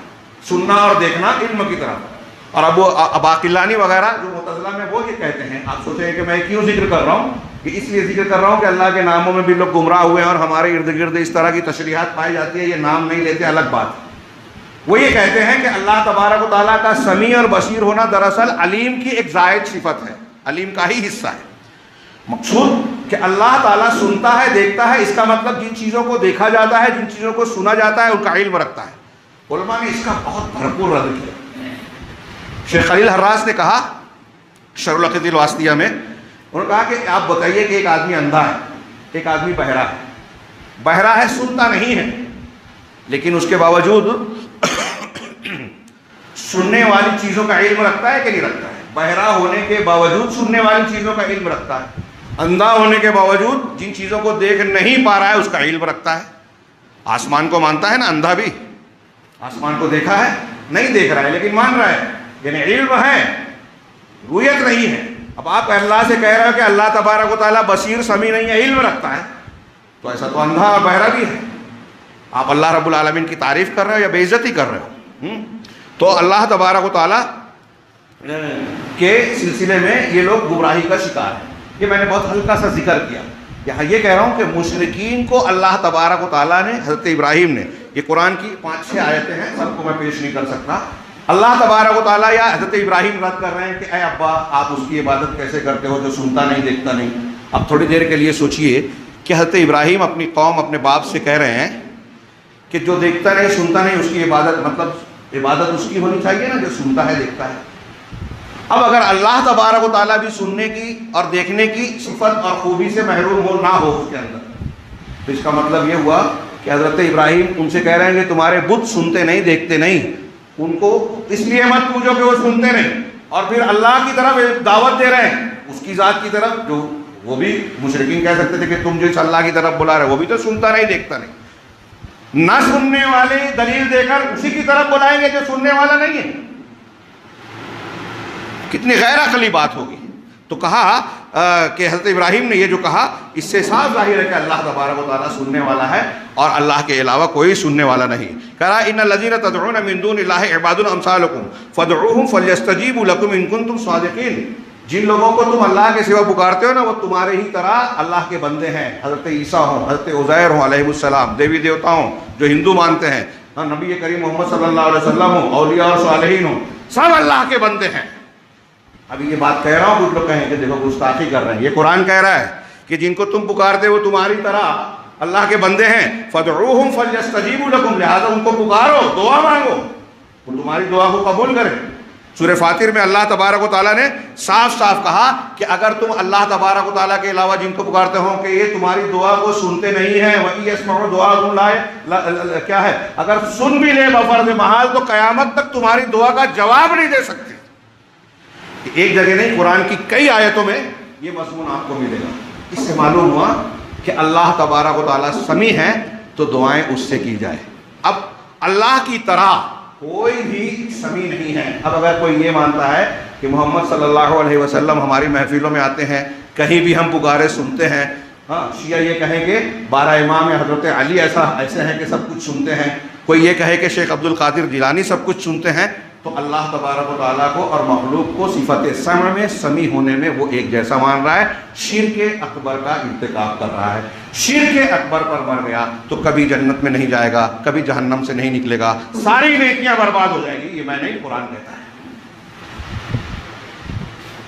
[SPEAKER 1] سننا اور دیکھنا علم کی طرف۔ اور ابو باقلانی وغیرہ جو معتزلہ میں وہ یہ کہتے ہیں، آپ سوچیں کہ میں کیوں ذکر کر رہا ہوں، کہ اس لیے ذکر کر رہا ہوں کہ اللہ کے ناموں میں بھی لوگ گمراہ ہوئے ہیں اور ہمارے ارد گرد اس طرح کی تشریحات پائی جاتی ہے، یہ نام نہیں لیتے، الگ بات۔ وہ یہ کہتے ہیں کہ اللہ تبارک و تعالیٰ کا سمیع اور بصیر ہونا دراصل علیم کی ایک زائد صفت ہے، علیم کا ہی حصہ ہے۔ مقصود کہ اللہ تعالیٰ سنتا ہے، دیکھتا ہے، اس کا مطلب جن چیزوں کو دیکھا جاتا ہے، جن چیزوں کو سنا جاتا ہے، ان کا علم رکھتا ہے۔ علماء نے اس کا بہت بھرپور رد کیا۔ شیخ خلیل حراس نے کہا شرح العقیدہ الواسطیہ میں، انہوں نے کہا کہ آپ بتائیے کہ ایک آدمی اندھا ہے، ایک آدمی بہرا ہے، بہرا ہے، سنتا نہیں ہے، لیکن اس کے باوجود سننے والی چیزوں کا علم رکھتا ہے کہ نہیں رکھتا ہے؟ بہرا ہونے کے باوجود سننے والی چیزوں کا علم رکھتا ہے، اندھا ہونے کے باوجود جن چیزوں کو دیکھ نہیں پا رہا ہے اس کا علم رکھتا ہے۔ آسمان کو مانتا ہے نا اندھا بھی، آسمان کو دیکھا ہے، نہیں دیکھ رہا ہے لیکن مان رہا ہے، یعنی علم ہے، رویت نہیں ہے۔ اب آپ اللہ سے کہہ رہے ہو کہ اللہ تبارک و تعالیٰ بصیر سمیع نہیں ہے، علم رکھتا ہے، تو ایسا تو اندھا اور بہرا بھی ہے۔ آپ اللہ رب العالمین کی تعریف کر رہے ہو یا بے عزتی کر رہے ہو؟ تو اللہ تبارک و تعالیٰ کے سلسلے میں یہ لوگ گمراہی کا شکار ہیں۔ یہ میں نے بہت ہلکا سا ذکر کیا، یہاں یہ کہہ رہا ہوں کہ مشرکین کو اللہ تبارک و تعالیٰ نے، حضرت ابراہیم نے، یہ قرآن کی 5-6 آیتیں ہیں، سب کو میں پیش نہیں کر سکتا، اللہ تبارک و تعالیٰ یا حضرت ابراہیم رد کر رہے ہیں کہ اے ابا آپ اس کی عبادت کیسے کرتے ہو جو سنتا نہیں دیکھتا نہیں۔ اب تھوڑی دیر کے لیے سوچئے کہ حضرت ابراہیم اپنی قوم، اپنے باپ سے کہہ رہے ہیں کہ جو دیکھتا نہیں سنتا نہیں اس کی عبادت، مطلب عبادت اس کی ہونی چاہیے نا جو سنتا ہے دیکھتا ہے۔ اب اگر اللہ تبارک و تعالیٰ بھی سننے کی اور دیکھنے کی صفت اور خوبی سے محروم ہو نہ ہو اس کے اندر، تو اس کا مطلب یہ ہوا کہ حضرت ابراہیم ان سے کہہ رہے ہیں کہ تمہارے بت سنتے نہیں دیکھتے نہیں، ان کو اس لیے مت پوجو کہ وہ سنتے نہیں، اور پھر اللہ کی طرف دعوت دے رہے ہیں، اس کی ذات کی طرف جو وہ بھی مشرکین کہہ سکتے تھے کہ تم جو اس اللہ کی طرف بلا رہے، وہ بھی تو سنتا نہیں دیکھتا نہیں، نہ سننے والے دلیل دے کر اسی کی طرف بلائیں گے جو سننے والا نہیں ہے، کتنی غیر عقلی بات ہوگی۔ تو کہا کہ حضرت ابراہیم نے یہ جو کہا اس سے صاف ظاہر ہے کہ اللہ تبارک و تعالیٰ سننے والا ہے اور اللہ کے علاوہ کوئی سننے والا نہیں۔ کہا ان الذین تدعون من دون اللہ عباد امثالکم فادعوہم فلیستجیبوا لکم ان کنتم صادقین، جن لوگوں کو تم اللہ کے سوا پکارتے ہو نا وہ تمہارے ہی طرح اللہ کے بندے ہیں، حضرت عیسیٰ ہوں، حضرت عزیر ہوں علیہ السلام، دیوی دیوتا ہوں جو ہندو مانتے ہیں، نبی کریم محمد صلی اللہ علیہ وسلم ہوں، اولیاء اور صالحین ہوں، سب اللہ کے بندے ہیں۔ ابھی یہ بات کہہ رہا ہوں، کچھ لوگ کہیں کہ دیکھو گستاخی کر رہے ہیں، یہ قرآن کہہ رہا ہے کہ جن کو تم پکارتے وہ تمہاری طرح اللہ کے بندے ہیں، فادعوہم فلیستجیبوا لکم، لہذا ان کو پکارو، دعا مانگو، وہ تمہاری دعا کو قبول کریں۔ سورہ فاطر میں اللہ تبارک و تعالیٰ نے صاف صاف کہا کہ اگر تم اللہ تبارک و تعالیٰ کے علاوہ جن کو پکارتے ہو کہ یہ تمہاری دعا کو سنتے نہیں ہیں، وَإِن يَسْمَعُوا دُعَاءَكُمْ کیا ہے، اگر سن بھی لے بفرض محال تو قیامت تک تمہاری دعا کا جواب نہیں دے سکتے۔ ایک جگہ نہیں، قرآن کی کئی آیتوں میں یہ مضمون آپ کو ملے گا۔ اس سے معلوم ہوا کہ اللہ تبارک و تعالیٰ سمیع ہے تو دعائیں اس سے کی جائے۔ اب اللہ کی طرح کوئی بھی سمیع نہیں ہے۔ اب اگر کوئی یہ مانتا ہے کہ محمد صلی اللہ علیہ وسلم ہماری محفلوں میں آتے ہیں، کہیں بھی ہم پکارے سنتے ہیں، ہاں شیعہ یہ کہیں کہ 12 امام حضرت علی ایسے ہیں کہ سب کچھ سنتے ہیں، کوئی یہ کہے کہ شیخ عبد القادر جیلانی سب کچھ سنتے ہیں، تو اللہ تبارک و تعالیٰ کو اور مخلوق کو صفت سمع میں سمیع ہونے میں وہ ایک جیسا مان رہا ہے، شرک اکبر کا ارتکاب کر رہا ہے۔ شرک اکبر پر مر گیا تو کبھی جنت میں نہیں جائے گا، کبھی جہنم سے نہیں نکلے گا، ساری نیکیاں برباد ہو جائیں گی۔ یہ میں نہیں، قرآن کہتا ہے۔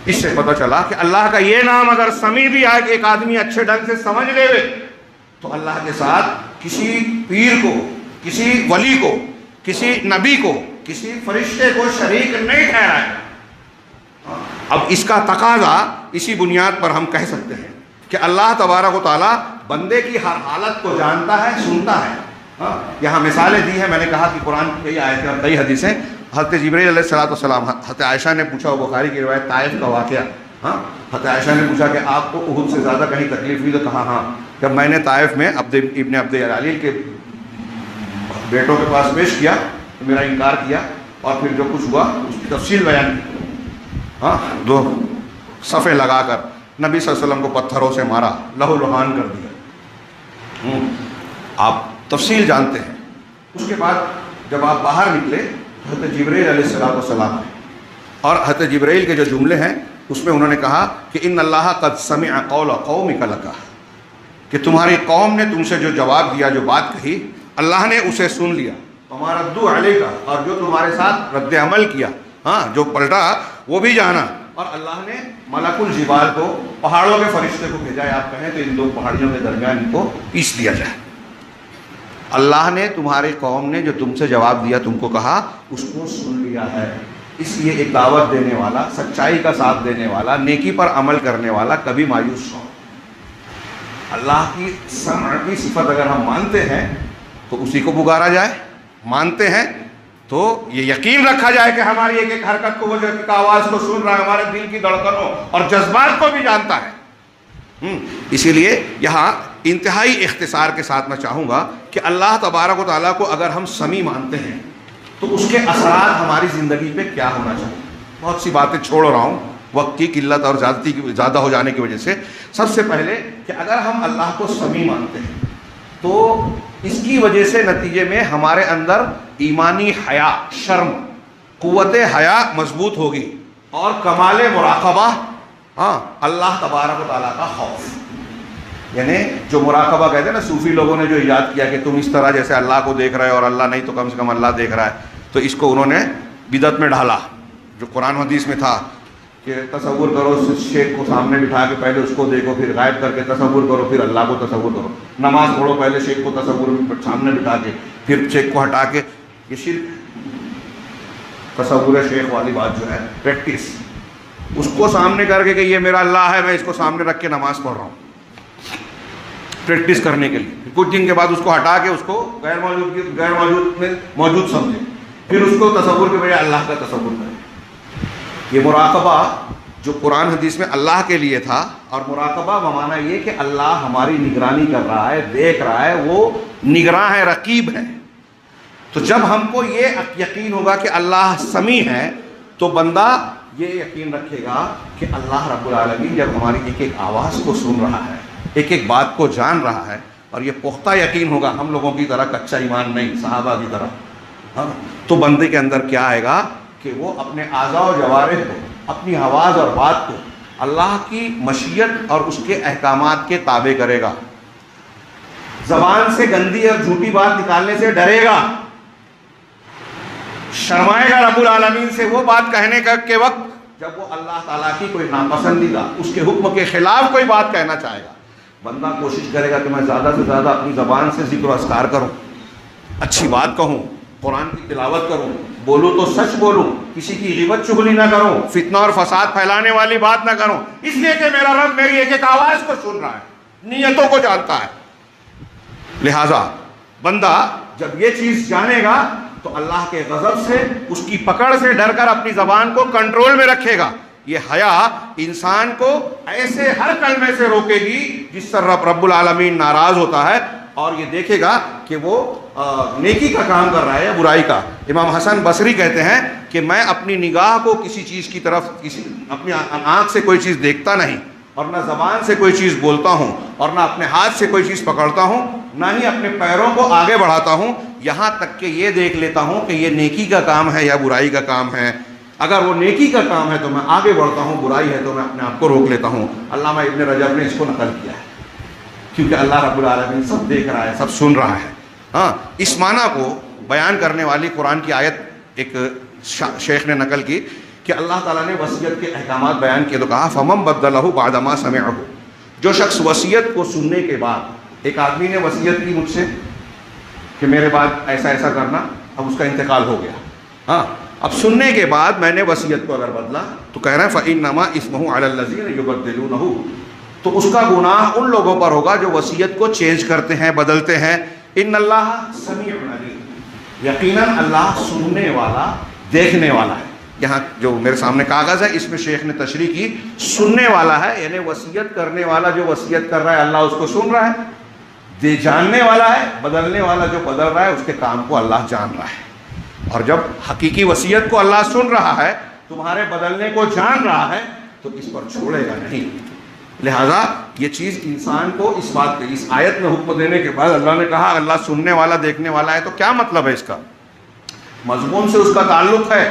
[SPEAKER 1] اس سے پتہ چلا کہ اللہ کا یہ نام اگر سمیع بھی آئے کہ ایک آدمی اچھے ڈھنگ سے سمجھ لے تو اللہ کے ساتھ کسی پیر کو، کسی ولی کو، کسی نبی کو، کسی فرشتے کو شریک نہیں ٹھہرائے۔ اب اس کا تقاضا اسی بنیاد پر ہم کہہ سکتے ہیں کہ اللہ تبارک و تعالیٰ بندے کی ہر حالت کو جانتا ہے، سنتا ہے۔ یہاں مثالیں دی ہیں، میں نے کہا کہ قرآن کی کئی آیتیں اور کئی حدیثیں۔ حضرت جبرائیل علیہ السلام، حضرت عائشہ نے پوچھا، وہ بخاری کی روایت طائف کا واقعہ، حضرت عائشہ نے پوچھا کہ آپ کو احد سے زیادہ کہیں تکلیف ہوئی؟ تو کہا ہاں، جب میں نے طائف میں ابن عبد العلیل کے بیٹوں کے پاس پیش کیا تو میرا انکار کیا، اور پھر جو کچھ ہوا اس کی تفصیل بیان کی، 2 صفیں لگا کر نبی صلی اللہ علیہ وسلم کو پتھروں سے مارا، لہو لہان کر دیا، آپ تفصیل جانتے ہیں۔ اس کے بعد جب آپ باہر نکلے تو حضرت جبرائیل علیہ السلام آئے، اور حضرت جبرائیل کے جو جملے ہیں اس میں انہوں نے کہا کہ ان اللہ قد سمع قول قومک لک، کہ تمہاری قوم نے تم سے جو جواب دیا، جو بات کہی، اللہ نے اسے سن لیا۔ تمہارا ردو علیہ کا، اور جو تمہارے ساتھ رد عمل کیا، جو پلٹا وہ بھی جانا، اور اللہ نے ملک الجبال کو، پہاڑوں کے فرشتے کو بھیجا ہے۔ آپ کہیں تو ان 2 پہاڑیوں کے درمیان ان کو پیس دیا جائے۔ اللہ نے تمہاری قوم نے جو تم سے جواب دیا، تم کو کہا، اس کو سن لیا ہے۔ اس لیے ایک دعوت دینے والا، سچائی کا ساتھ دینے والا، نیکی پر عمل کرنے والا کبھی مایوس ہو۔ اللہ کی سمع کی صفت اگر ہم مانتے ہیں تو اسی کو پکارا جائے، مانتے ہیں تو یہ یقین رکھا جائے کہ ہماری ایک ایک حرکت کو، وہ جو ایک آواز کو سن رہا ہے، ہمارے دل کی دھڑکنوں اور جذبات کو بھی جانتا ہے۔ اسی لیے یہاں انتہائی اختصار کے ساتھ میں چاہوں گا کہ اللہ تبارک و تعالیٰ کو اگر ہم سمیع مانتے ہیں تو اس کے اثرات ہماری زندگی پہ کیا ہونا چاہیے۔ بہت سی باتیں چھوڑ رہا ہوں وقت کی قلت اور زیادہ ہو جانے کی وجہ سے۔ سب سے پہلے کہ اگر ہم اللہ کو سمیع مانتے ہیں تو اس کی وجہ سے نتیجے میں ہمارے اندر ایمانی حیا، شرم، قوت حیا مضبوط ہوگی، اور کمال مراقبہ، اللہ تبارک و تعالیٰ کا خوف، یعنی جو مراقبہ کہتے ہیں نا، صوفی لوگوں نے جو ایجاد کیا کہ تم اس طرح جیسے اللہ کو دیکھ رہے ہو اور اللہ نہیں تو کم سے کم اللہ دیکھ رہا ہے، تو اس کو انہوں نے بدعت میں ڈالا۔ جو قرآن حدیث میں تھا کہ تصور کرو شیخ کو سامنے بٹھا کے پہلے اس کو دیکھو، پھر غائب کر کے تصور کرو، پھر اللہ کو تصور کرو، نماز پڑھو پہلے شیخ کو تصور سامنے بٹھا کے پھر شیخ کو ہٹا کے، یہ شرک، تصور شیخ والی بات جو ہے، پریکٹس، اس کو سامنے کر کے کہ یہ میرا اللہ ہے، میں اس کو سامنے رکھ کے نماز پڑھ رہا ہوں، پریکٹس کرنے کے لیے۔ کچھ دن کے بعد اس کو ہٹا کے اس کو غیر موجود میں موجود سمجھے، پھر اس کو تصور کے بجائے اللہ کا تصور کرے۔ یہ مراقبہ جو قرآن حدیث میں اللہ کے لیے تھا، اور مراقبہ بمعنی یہ کہ اللہ ہماری نگرانی کر رہا ہے، دیکھ رہا ہے، وہ نگراں ہے، رقیب ہے۔ تو جب ہم کو یہ یقین ہوگا کہ اللہ سمیع ہے تو بندہ یہ یقین رکھے گا کہ اللہ رب العالمین جب ہماری ایک ایک آواز کو سن رہا ہے، ایک ایک بات کو جان رہا ہے، اور یہ پختہ یقین ہوگا، ہم لوگوں کی طرح کچا ایمان نہیں، صحابہ کی طرح، ہاں، تو بندے کے اندر کیا آئے گا کہ وہ اپنے اعضاء و جوارح کو، اپنی آواز اور بات کو اللہ کی مشیت اور اس کے احکامات کے تابع کرے گا، زبان سے گندی اور جھوٹی بات نکالنے سے ڈرے گا، شرمائے گا رب العالمین سے وہ بات کہنے کا کے وقت جب وہ اللہ تعالیٰ کی کوئی ناپسندیدہ، اس کے حکم کے خلاف کوئی بات کہنا چاہے گا۔ بندہ کوشش کرے گا کہ میں زیادہ سے زیادہ اپنی زبان سے ذکر و اذکار کروں، اچھی بات کہوں، قرآن کی تلاوت کروں، بولوں تو سچ بولوں، کسی کی غیبت چغلی نہ کروں، فتنہ اور فساد پھیلانے والی بات نہ کروں، اس لیے کہ میرا رب میری ایک ایک آواز کو سن رہا ہے، نیتوں کو جانتا ہے۔ لہٰذا بندہ جب یہ چیز جانے گا تو اللہ کے غضب سے، اس کی پکڑ سے ڈر کر اپنی زبان کو کنٹرول میں رکھے گا۔ یہ حیا انسان کو ایسے ہر کلمے سے روکے گی جس سے رب العالمین ناراض ہوتا ہے، اور یہ دیکھے گا کہ وہ نیکی کا کام کر رہا ہے یا برائی کا۔ امام حسن بصری کہتے ہیں کہ میں اپنی نگاہ کو کسی چیز کی طرف، اپنی آنکھ سے کوئی چیز دیکھتا نہیں، اور نہ زبان سے کوئی چیز بولتا ہوں، اور نہ اپنے ہاتھ سے کوئی چیز پکڑتا ہوں، نہ ہی اپنے پیروں کو آگے بڑھاتا ہوں، یہاں تک کہ یہ دیکھ لیتا ہوں کہ یہ نیکی کا کام ہے یا برائی کا کام ہے۔ اگر وہ نیکی کا کام ہے تو میں آگے بڑھتا ہوں، برائی ہے تو میں اپنے آپ کو روک لیتا ہوں۔ علامہ ابن رجب نے اس کو نقل کیا ہے، کیونکہ اللہ رب العالمین سب دیکھ رہا ہے، سب سن رہا ہے۔ ہاں، اس معنی کو بیان کرنے والی قرآن کی آیت ایک شیخ نے نقل کی کہ اللہ تعالیٰ نے وصیت کے احکامات بیان کیے تو کہا فَمَن بَدَّلَهُ بَعْدَ مَا سَمِعَهُ، جو شخص وصیت کو سننے کے بعد، ایک آدمی نے وصیت کی مجھ سے کہ میرے بعد ایسا ایسا کرنا، اب اس کا انتقال ہو گیا، ہاں، اب سننے کے بعد میں نے وصیت کو اگر بدلا تو کہہ رہے ہیں فَإِنَّمَا إِثْمُهُ عَلَى الَّذِينَ يُبَدِّلُونَهُ، تو اس کا گناہ ان لوگوں پر ہوگا جو وصیت کو چینج کرتے ہیں، بدلتے ہیں۔ ان اللہ سمیع علیم، یقیناً اللہ سننے والا، دیکھنے والا ہے۔ یہاں جو میرے سامنے کاغذ ہے اس میں شیخ نے تشریح کی، سننے والا ہے، یعنی وصیت کرنے والا جو وصیت کر رہا ہے اللہ اس کو سن رہا ہے، جاننے والا ہے، بدلنے والا جو بدل رہا ہے اس کے کام کو اللہ جان رہا ہے۔ اور جب حقیقی وصیت کو اللہ سن رہا ہے، تمہارے بدلنے کو جان رہا ہے، تو اس پر چھوڑے گا نہیں۔ لہذا یہ چیز انسان کو اس بات کے، اس آیت میں حکم دینے کے بعد اللہ نے کہا اللہ سننے والا، دیکھنے والا ہے، تو کیا مطلب ہے اس کا؟ مضمون سے اس کا تعلق ہے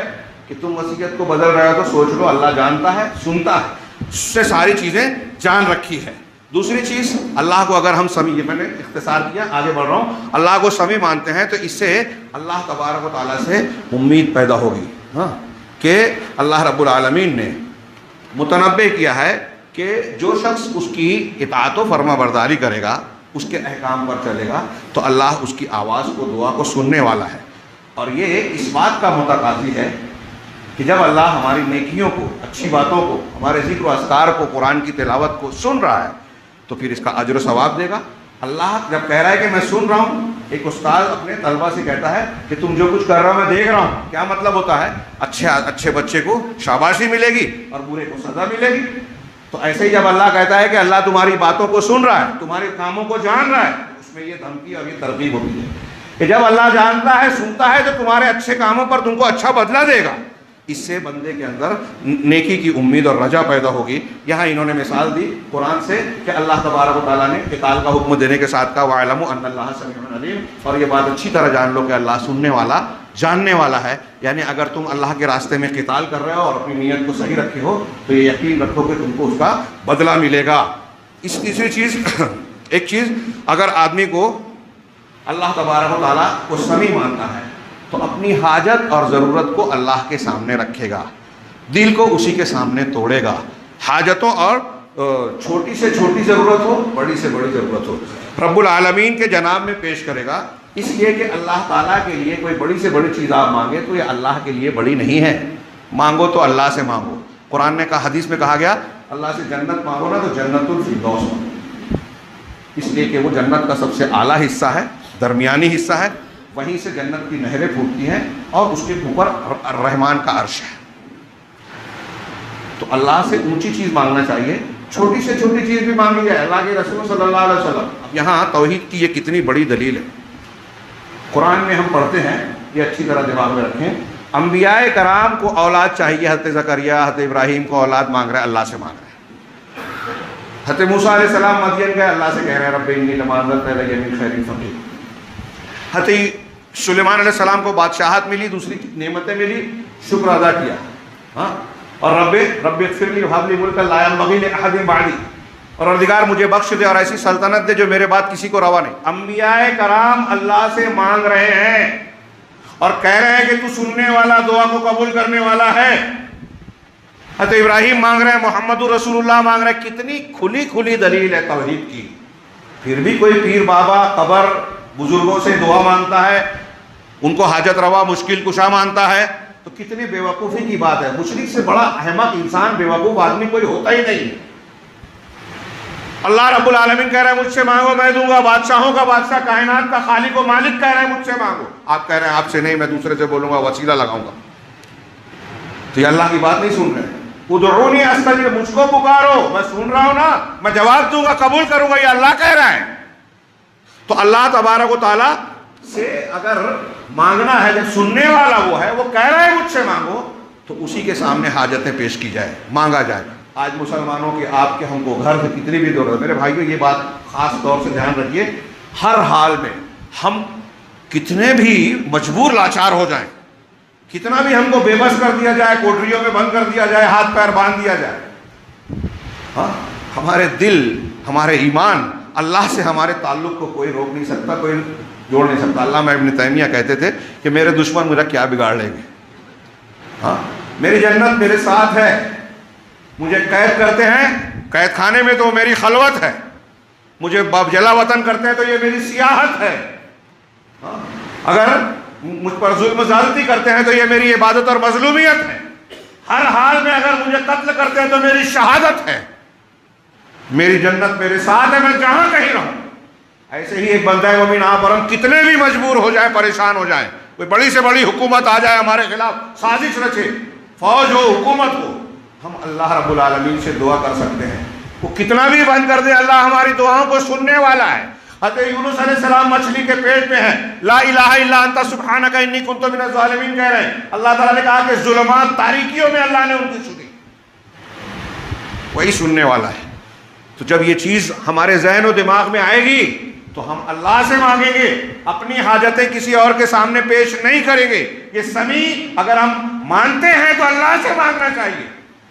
[SPEAKER 1] کہ تم وصیت کو بدل رہے ہو تو سوچ لو اللہ جانتا ہے، سنتا ہے، اس سے ساری چیزیں جان رکھی ہے۔ دوسری چیز، اللہ کو اگر ہم سمیع، میں نے اختصار کیا، آگے بڑھ رہا ہوں، اللہ کو سمیع مانتے ہیں تو اس سے اللہ تبارک و تعالیٰ سے امید پیدا ہوگی، ہاں، کہ اللہ رب العالمین نے متنبع کیا ہے کہ جو شخص اس کی اطاعت و فرما برداری کرے گا، اس کے احکام پر چلے گا، تو اللہ اس کی آواز کو، دعا کو سننے والا ہے۔ اور یہ اس بات کا متقاضی ہے کہ جب اللہ ہماری نیکیوں کو، اچھی باتوں کو، ہمارے ذکر و اذکار کو، قرآن کی تلاوت کو سن رہا ہے تو پھر اس کا اجر و ثواب دے گا۔ اللہ جب کہہ رہا ہے کہ میں سن رہا ہوں، ایک استاد اپنے طلبہ سے کہتا ہے کہ تم جو کچھ کر رہا ہو میں دیکھ رہا ہوں، کیا مطلب ہوتا ہے؟ اچھے بچے کو شاباشی ملے گی اور برے کو سزا ملے گی۔ تو ایسے ہی جب اللہ کہتا ہے کہ اللہ تمہاری باتوں کو سن رہا ہے، تمہارے کاموں کو جان رہا ہے، اس میں یہ دھمکی اور یہ ترغیب ہوتی ہے کہ جب اللہ جانتا ہے، سنتا ہے، تو تمہارے اچھے کاموں پر تم کو اچھا بدلہ دے گا۔ اس سے بندے کے اندر نیکی کی امید اور رجا پیدا ہوگی۔ یہاں انہوں نے مثال دی قرآن سے کہ اللہ تبارک و تعالیٰ نے قتال کا حکم دینے کے ساتھ کہا وَاعْلَمُوا أَنَّ اللَّهَ سَمِيعٌ عَلِيمٌ، اور یہ بات اچھی طرح جان لو کہ اللہ سننے والا، جاننے والا ہے۔ یعنی اگر تم اللہ کے راستے میں قتال کر رہے ہو اور اپنی نیت کو صحیح رکھے ہو تو یہ یقین رکھو کہ تم کو اس کا بدلہ ملے گا۔ اس تیسری چیز، ایک چیز، اگر آدمی کو اللہ تبارک و تعالیٰ کو سمیع مانتا ہے تو اپنی حاجت اور ضرورت کو اللہ کے سامنے رکھے گا، دل کو اسی کے سامنے توڑے گا۔ حاجتوں اور چھوٹی سے چھوٹی ضرورت ہو، بڑی سے بڑی ضرورت ہو، رب العالمین کے جناب میں پیش کرے گا، اس لیے کہ اللہ تعالیٰ کے لیے کوئی بڑی سے بڑی چیز آپ مانگے تو یہ اللہ کے لیے بڑی نہیں ہے۔ مانگو تو اللہ سے مانگو۔ قرآن نے کہا، حدیث میں کہا گیا اللہ سے جنت مانگو نا تو جنت الفردوس مانگو، اس لیے کہ وہ جنت کا سب سے اعلیٰ حصہ ہے، درمیانی حصہ ہے، وہیں سے جنت کی نہریں پھوٹتی ہیں اور اس کے اوپر رحمان کا عرش ہے۔ تو اللہ سے اونچی چیز مانگنا چاہیے، چھوٹی سے چھوٹی چیز بھی مانگی جائے۔ اللہ کے رسول صلی اللہ علیہ وسلم، اب یہاں توحید کی یہ کتنی بڑی دلیل ہے۔ قرآن میں ہم پڑھتے ہیں، یہ اچھی طرح دماغ میں رکھیں، انبیاء کرام کو اولاد چاہیے۔ حضرت زکریا، حضرت ابراہیم کو اولاد مانگ رہا ہے، اللہ سے مانگ رہا ہے۔ حضرت موسیٰ علیہ السلام مدین گئے، اللہ سے کہہ رہے ہیں رب انی لما انزلت الی من خیر فقیر۔ حضرت سلیمان علیہ السلام کو بادشاہت ملی، دوسری نعمتیں ملی، شکر ادا کیا، ہاں، اور رب اغفر لی وہب لی ملکا لا ینبغی لأحد بعدی، اور پروردگار مجھے بخش دے اور ایسی سلطنت دے جو میرے بعد کسی کو روا نہیں۔ انبیاء کرام اللہ سے مانگ رہے ہیں اور کہہ رہے ہیں کہ تو سننے والا، دعا کو قبول کرنے والا ہے۔ حضرت ابراہیم مانگ رہے ہیں، محمد رسول اللہ مانگ رہے ہیں۔ کتنی کھلی کھلی دلیل ہے توحید کی۔ پھر بھی کوئی پیر بابا قبر بزرگوں سے دعا مانگتا ہے، ان کو حاجت روا مشکل کشا مانتا ہے، تو کتنی بے وقوفی کی بات ہے۔ مشرک سے بڑا احمق انسان، بے وقوف آدمی کوئی ہوتا ہی نہیں۔ اللہ رب العالمین کہہ رہے ہیں مجھ سے مانگو میں دوں گا، بادشاہوں کا بادشاہ، کائنات کا خالق و مالک کہہ رہے ہیں مجھ سے مانگو، آپ کہہ رہے ہیں آپ سے نہیں، میں دوسرے سے بولوں گا، وسیلہ لگاؤں گا، تو یہ اللہ کی بات نہیں سن رہے۔ ادعونی استجب، مجھ کو پکارو، میں سن رہا ہوں نا، میں جواب دوں گا، قبول کروں گا، یہ اللہ کہہ رہا ہے۔ تو اللہ تبارک و تعالیٰ سے اگر مانگنا ہے، جب سننے والا وہ ہے، وہ کہہ رہا ہے مجھ سے مانگو، تو اسی کے سامنے حاجتیں پیش کی جائے، مانگا جائے۔ آج مسلمانوں کی، آپ کے، ہم کو گھر سے کتنی بھی ضرورت ہے، میرے بھائیو یہ بات خاص طور سے دھیان رکھیے، ہر حال میں ہم کتنے بھی مجبور لاچار ہو جائیں، کتنا بھی ہم کو بے بس کر دیا جائے، کوٹریوں میں بند کر دیا جائے، ہاتھ پیر باندھ دیا جائے، ہاں، ہمارے دل، ہمارے ایمان، اللہ سے ہمارے تعلق کو کوئی روک نہیں سکتا، کوئی جوڑ نہیں سکتا۔ علامہ ابن تیمیہ کہتے تھے کہ میرے دشمن میرا کیا بگاڑ لیں گے، ہاں، میری جنت میرے ساتھ ہے، مجھے قید کرتے ہیں قید خانے میں تو میری خلوت ہے، مجھے جلا وطن کرتے ہیں تو یہ میری سیاحت ہے، اگر مجھ پر ظلم زیادتی کرتے ہیں تو یہ میری عبادت اور مظلومیت ہے، ہر حال میں اگر مجھے قتل کرتے ہیں تو میری شہادت ہے، میری جنت میرے ساتھ ہے، میں جہاں کہیں رہوں۔ ایسے ہی ایک بندہ مومن آپ اور ہم کتنے بھی مجبور ہو جائیں، پریشان ہو جائیں، کوئی بڑی سے بڑی حکومت آ جائے ہمارے خلاف، سازش رچے، فوج ہو، حکومت ہو، ہم اللہ رب العالمین سے دعا کر سکتے ہیں، وہ کتنا بھی بند کر دے، اللہ ہماری دعاؤں کو سننے والا ہے۔ حضرت یونس علیہ السلام مچھلی کے پیٹ میں ہیں، لا الہ الا انت سبحانک انی کنت من الظالمین کہہ رہے ہیں، اللہ تعالیٰ نے کہا کہ ظلمات، تاریکیوں میں اللہ نے ان کی سنی، وہی سننے والا ہے۔ تو جب یہ چیز ہمارے ذہن و دماغ میں آئے گی تو ہم اللہ سے مانگیں گے، اپنی حاجتیں کسی اور کے سامنے پیش نہیں کریں گے۔ یہ سمیع اگر ہم مانتے ہیں تو اللہ سے مانگنا چاہیے،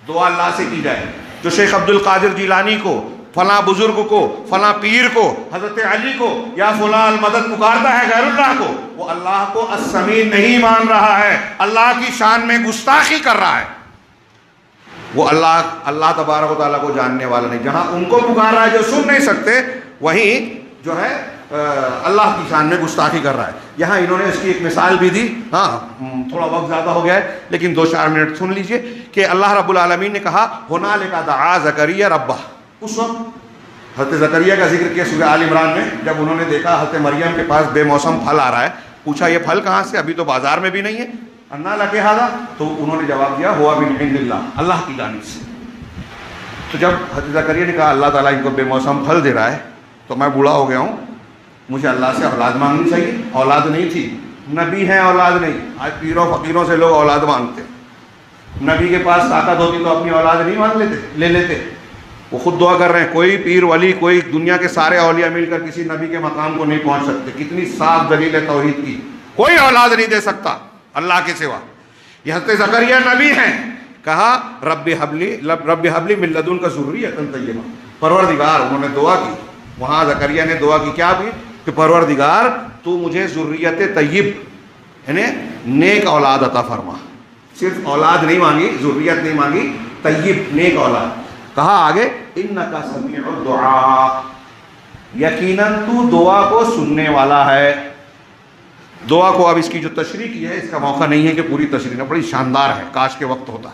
[SPEAKER 1] دعا اللہ سے کی جائے۔ جو شیخ عبد القادر جیلانی کو، فلاں بزرگ کو، فلاں پیر کو، حضرت علی کو یا فلاں المدد پکارتا ہے غیر اللہ کو، وہ اللہ کو السمیع نہیں مان رہا ہے، اللہ کی شان میں گستاخی کر رہا ہے، وہ اللہ تبارک و تعالیٰ کو جاننے والا نہیں۔ جہاں ان کو پکار رہا ہے جو سن نہیں سکتے، وہیں جو ہے اللہ کی شان میں گستاخی کر رہا ہے۔ یہاں انہوں نے اس کی ایک مثال بھی دی، ہاں تھوڑا وقت زیادہ ہو گیا ہے لیکن 2-4 منٹ سن لیجئے کہ اللہ رب العالمین نے کہا ہنالک دعا زکریا ربہ، اس وقت حضرت زکریا کا ذکر کیا سورہ آل عمران میں، جب انہوں نے دیکھا حضرت مریم کے پاس بے موسم پھل آ رہا ہے، پوچھا یہ پھل کہاں سے، ابھی تو بازار میں بھی نہیں ہے، انا لک ھذا، تو انہوں نے جواب دیا ہوا من عند اللہ، اللہ کی جانب سے۔ تو جب حضرت زکریا نے کہا اللہ تعالیٰ ان کو بے موسم پھل دے رہا ہے تو میں بوڑھا ہو گیا ہوں، مجھے اللہ سے اولاد مانگنی چاہیے، اولاد نہیں تھی، نبی ہیں اولاد نہیں، آج پیروں فقیروں سے لوگ اولاد مانگتے، نبی کے پاس طاقت ہوتی تو اپنی اولاد نہیں مانگ لیتے، لے لیتے، وہ خود دعا کر رہے ہیں، کوئی پیر ولی، کوئی دنیا کے سارے اولیاء مل کر کسی نبی کے مقام کو نہیں پہنچ سکتے۔ کتنی صاف دلیل ہے توحید کی، کوئی اولاد نہیں دے سکتا اللہ کے سوا۔ یہ حضرت زکریا نبی ہیں، کہا رب حبلی من لدنک ذریۃ طیبہ، پروردگار، انہوں نے دعا کی، وہاں زکریا نے دعا کی، کیا بھی کہ پروردگار تو مجھے ذریت طیب یعنی نیک اولاد عطا فرما، صرف اولاد نہیں مانگی، ذریت نہیں مانگی، طیب نیک اولاد۔ کہا آگے انک سمیع الدعاء، یقیناً تو دعا کو سننے والا ہے۔ دعا کو اب اس کی جو تشریح کی ہے، اس کا موقع نہیں ہے کہ پوری تشریح، بڑی شاندار ہے، کاش کے وقت ہوتا۔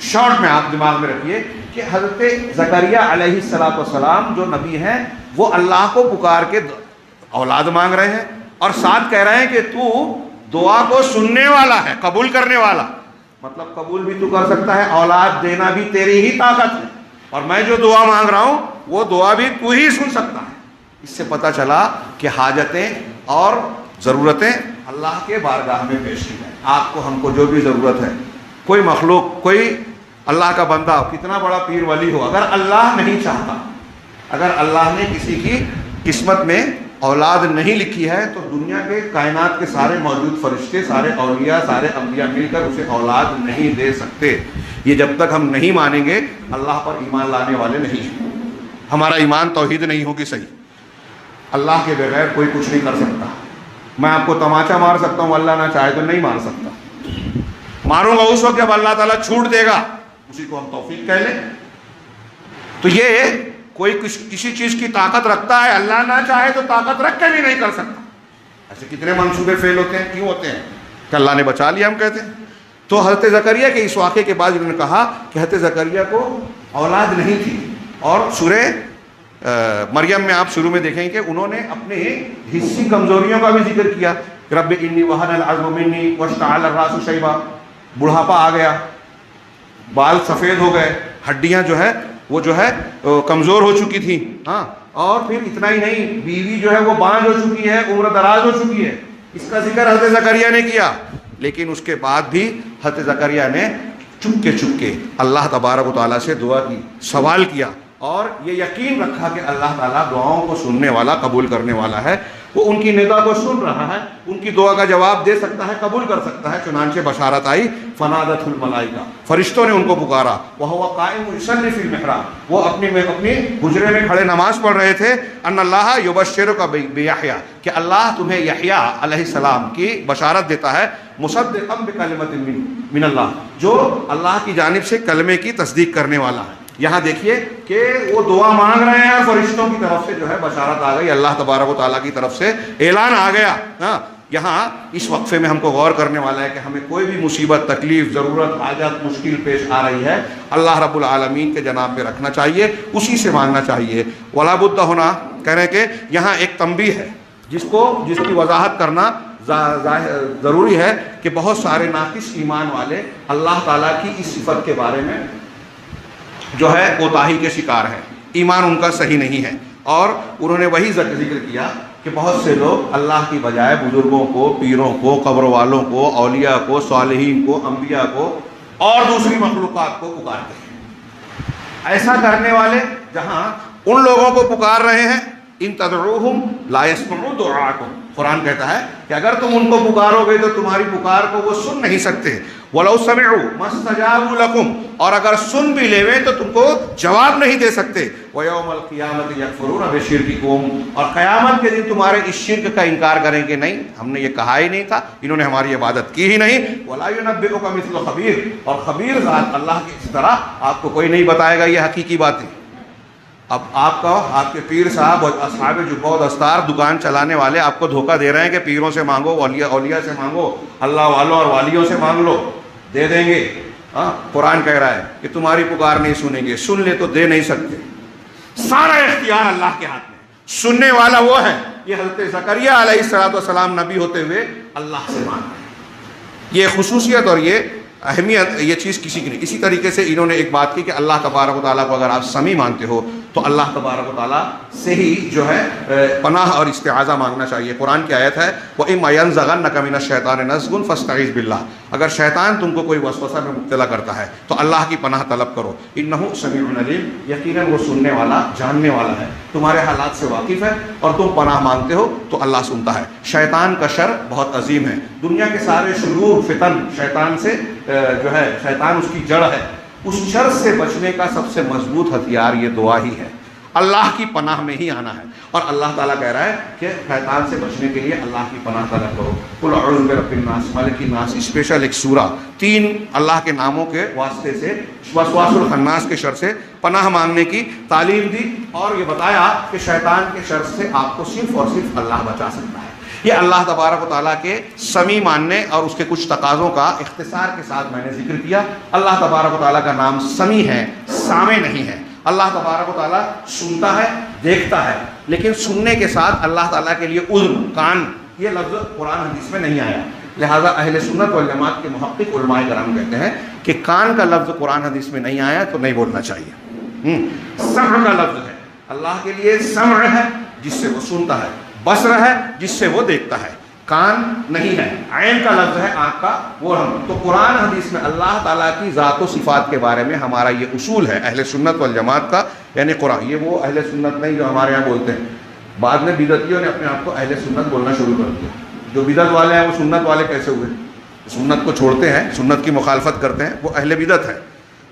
[SPEAKER 1] شارٹ میں آپ دماغ میں رکھیے کہ حضرت زکریا علیہ السلام جو نبی ہیں، وہ اللہ کو پکار کے اولاد مانگ رہے ہیں اور ساتھ کہہ رہے ہیں کہ تو دعا کو سننے والا ہے، قبول کرنے والا۔ مطلب قبول بھی تو کر سکتا ہے، اولاد دینا بھی تیری ہی طاقت ہے، اور میں جو دعا مانگ رہا ہوں وہ دعا بھی تو ہی سن سکتا ہے۔ اس سے پتہ چلا کہ حاجتیں اور ضرورتیں اللہ کے بارگاہ میں پیش کی جائیں۔ آپ کو ہم کو جو بھی ضرورت ہے، کوئی مخلوق، کوئی اللہ کا بندہ کتنا بڑا پیر ولی ہو، اگر اللہ نہیں چاہتا، اگر اللہ نے کسی کی قسمت میں اولاد نہیں لکھی ہے تو دنیا کے کائنات کے سارے موجود فرشتے، سارے اولیاء، سارے انبیاء مل کر اسے اولاد نہیں دے سکتے۔ یہ جب تک ہم نہیں مانیں گے اللہ پر ایمان لانے والے نہیں ہیں، ہمارا ایمان توحید نہیں ہوگی صحیح۔ اللہ کے بغیر کوئی کچھ نہیں کر سکتا۔ میں آپ کو تماچا مار سکتا ہوں، اللہ نہ چاہے تو نہیں مار سکتا، ماروں گا اس وقت جب اللہ تعالیٰ چھوٹ دے گا، اسی کو ہم توفیق کہہ لیں۔ تو یہ کوئی کسی چیز کی طاقت رکھتا ہے، اللہ نہ چاہے تو طاقت رکھ کے بھی نہیں کر سکتا۔ ایسے کتنے منصوبے فیل ہوتے ہیں، کیوں ہوتے ہیں؟ کہ اللہ نے بچا لیا ہم کہتے ہیں۔ تو حضرت زکریا کے اس واقعے کے بعد انہوں نے کہا کہ حضرت زکریا کو اولاد نہیں تھی، اور سورہ مریم میں آپ شروع میں دیکھیں کہ انہوں نے اپنے حصی کمزوریوں کا بھی ذکر کیا، رب انی وہن العظم منی واشتعل الراس شیبا، بڑھاپا آ گیا، بال سفید ہو گئے، ہڈیاں جو ہے وہ جو ہے کمزور ہو چکی تھی، ہاں، اور پھر اتنا ہی نہیں، بیوی جو ہے وہ بانجھ ہو چکی ہے، عمر دراز ہو چکی ہے۔ اس کا ذکر حضرت زکریا نے کیا، لیکن اس کے بعد بھی حضرت زکریا نے چپ کے اللہ تبارک و تعالیٰ سے دعا کی، سوال کیا، اور یہ یقین رکھا کہ اللہ تعالیٰ دعاؤں کو سننے والا، قبول کرنے والا ہے۔ وہ ان کی ندا کو سن رہا ہے، ان کی دعا کا جواب دے سکتا ہے، قبول کر سکتا ہے۔ چنانچہ بشارت آئی، فنادت الملائکہ، فرشتوں نے ان کو پکارا، وہو قائم یصلی فی المحراب، وہ اپنی حجرے میں کھڑے نماز پڑھ رہے تھے، ان اللہ یبشرک بیحییٰ، کہ اللہ تمہیں یحییٰ علیہ السلام کی بشارت دیتا ہے، مصدقا بکلمۃ من اللہ، جو اللہ کی جانب سے کلمے کی تصدیق کرنے والا ہے۔ یہاں دیکھیے کہ وہ دعا مانگ رہے ہیں، فرشتوں کی طرف سے جو ہے بشارت آ گئی، اللہ تبارک و تعالیٰ کی طرف سے اعلان آ گیا۔ ہاں، یہاں اس وقفے میں ہم کو غور کرنے والا ہے کہ ہمیں کوئی بھی مصیبت، تکلیف، ضرورت، حاجت، مشکل پیش آ رہی ہے، اللہ رب العالمین کے جناب میں رکھنا چاہیے، اسی سے مانگنا چاہیے۔ ولا بد ہونا کہہ رہے کہ یہاں ایک تنبیہ ہے جس کی وضاحت کرنا ضروری ہے کہ بہت سارے ناقص ایمان والے اللہ تعالیٰ کی اس صفت کے بارے میں جو ہے کوتاہی کے شکار ہیں، ایمان ان کا صحیح نہیں ہے۔ اور انہوں نے وہی ذکر کیا کہ بہت سے لوگ اللہ کی بجائے بزرگوں کو، پیروں کو، قبر والوں کو، اولیاء کو، صالحین کو، انبیاء کو اور دوسری مخلوقات کو پکارتے ہیں۔ ایسا کرنے والے جہاں ان لوگوں کو پکار رہے ہیں، ان تدعوہم لا یسمعوا دعاءکم، قرآن کہتا ہے کہ اگر تم ان کو پکارو گے تو تمہاری پکار کو وہ سن نہیں سکتے۔ وَلَوْ سَمِعُوا مَا اسْتَجَابُوا لَكُمْ، اور اگر سن بھی لے تو تم کو جواب نہیں دے سکتے۔ وَيَوْمَ الْقِيَامَةِ يَكْفُرُونَ بِشِرْكِكُمْ، اور قیامت کے دن تمہارے اس شرک کا انکار کریں گے، نہیں ہم نے یہ کہا ہی نہیں تھا، انہوں نے ہماری عبادت کی ہی نہیں۔ وَلَا يُنَبِّئُكَ مِثْلُ خَبِيرٍ، اور خبیر ذات اللہ کی اس طرح آپ کو کوئی نہیں بتائے گا یہ حقیقی باتیں۔ اب آپ کے پیر صاحب اور اصحاب جبہ و دستار، دکان چلانے والے آپ کو دھوکہ دے رہے ہیں کہ پیروں سے مانگو، اولیاء سے مانگو، اللہ والوں اور والیوں سے مانگ لو، دے دیں گے۔ ہاں، قرآن کہہ رہا ہے کہ تمہاری پکار نہیں سنیں گے، سن لے تو دے نہیں سکتے۔ سارا اختیار اللہ کے ہاتھ میں، سننے والا وہ ہے۔ یہ حضرت زکریا علیہ السلام نبی ہوتے ہوئے اللہ سے مانگ رہے ہیں، یہ خصوصیت اور یہ اہمیت، یہ چیز کسی کی نہیں۔ اسی طریقے سے انہوں نے ایک بات کی کہ اللہ تبارک و تعالیٰ کو اگر آپ سمیع مانتے ہو تو اللہ تبارک و تعالیٰ سے ہی جو ہے پناہ اور استعاذہ مانگنا چاہیے۔ قرآن کی آیت ہے وَإِمَّا يَنزَغَنَّكَ مِنَ الشَّيْطَانِ نَزْغٌ فَاسْتَعِذْ بِاللَّهِ، اگر شیطان تم کو کوئی وسوسہ میں مبتلا کرتا ہے تو اللہ کی پناہ طلب کرو، إِنَّهُ سَمِيعٌ عَلِيمٌ، یقیناً وہ سننے والا، جاننے والا ہے، تمہارے حالات سے واقف ہے، اور تم پناہ مانگتے ہو تو اللہ سنتا ہے۔ شیطان کا شر بہت عظیم ہے، دنیا کے سارے شرور فتن شیطان سے جو ہے، شیطان اس کی جڑ ہے۔ اس شر سے بچنے کا سب سے مضبوط ہتھیار یہ دعا ہی ہے، اللہ کی پناہ میں ہی آنا ہے۔ اور اللہ تعالیٰ کہہ رہا ہے کہ شیطان سے بچنے کے لیے اللہ کی پناہ طلب کرو۔ قل اعوذ برب الناس، ملک الناس، اسپیشل ایک سورہ، 3 اللہ کے ناموں کے واسطے سے وسواس الخناس کے شر سے پناہ مانگنے کی تعلیم دی، اور یہ بتایا کہ شیطان کے شر سے آپ کو صرف اور صرف اللہ بچا سکتا ہے۔ یہ اللہ تبارک و تعالیٰ کے سمیع ماننے اور اس کے کچھ تقاضوں کا اختصار کے ساتھ میں نے ذکر کیا۔ اللہ تبارک و تعالیٰ کا نام سمیع ہے، سامع نہیں ہے۔ اللہ تبارک و تعالیٰ سنتا ہے، دیکھتا ہے، لیکن سننے کے ساتھ اللہ تعالیٰ کے لیے اذن، کان، یہ لفظ قرآن حدیث میں نہیں آیا۔ لہٰذا اہل سنت والجماعت کے محقق علماء کرام کہتے ہیں کہ کان کا لفظ قرآن حدیث میں نہیں آیا تو نہیں بولنا چاہیے. سمع کا لفظ ہے، اللہ کے لیے سمع ہے جس سے وہ سنتا ہے، بصر ہے جس سے وہ دیکھتا ہے، کان نہیں ہے. عین کا لفظ ہے آنکھ کا، وہ ہم تو قرآن حدیث میں اللہ تعالیٰ کی ذات و صفات کے بارے میں ہمارا یہ اصول ہے اہل سنت والجماعت کا. یعنی قرآن، یہ وہ اہل سنت نہیں جو ہمارے یہاں بولتے ہیں. بعد میں بدعتیوں نے اپنے آپ کو اہل سنت بولنا شروع کر دیا. جو بدعت والے ہیں وہ سنت والے کیسے ہوئے؟ سنت کو چھوڑتے ہیں، سنت کی مخالفت کرتے ہیں، وہ اہل بدعت ہے.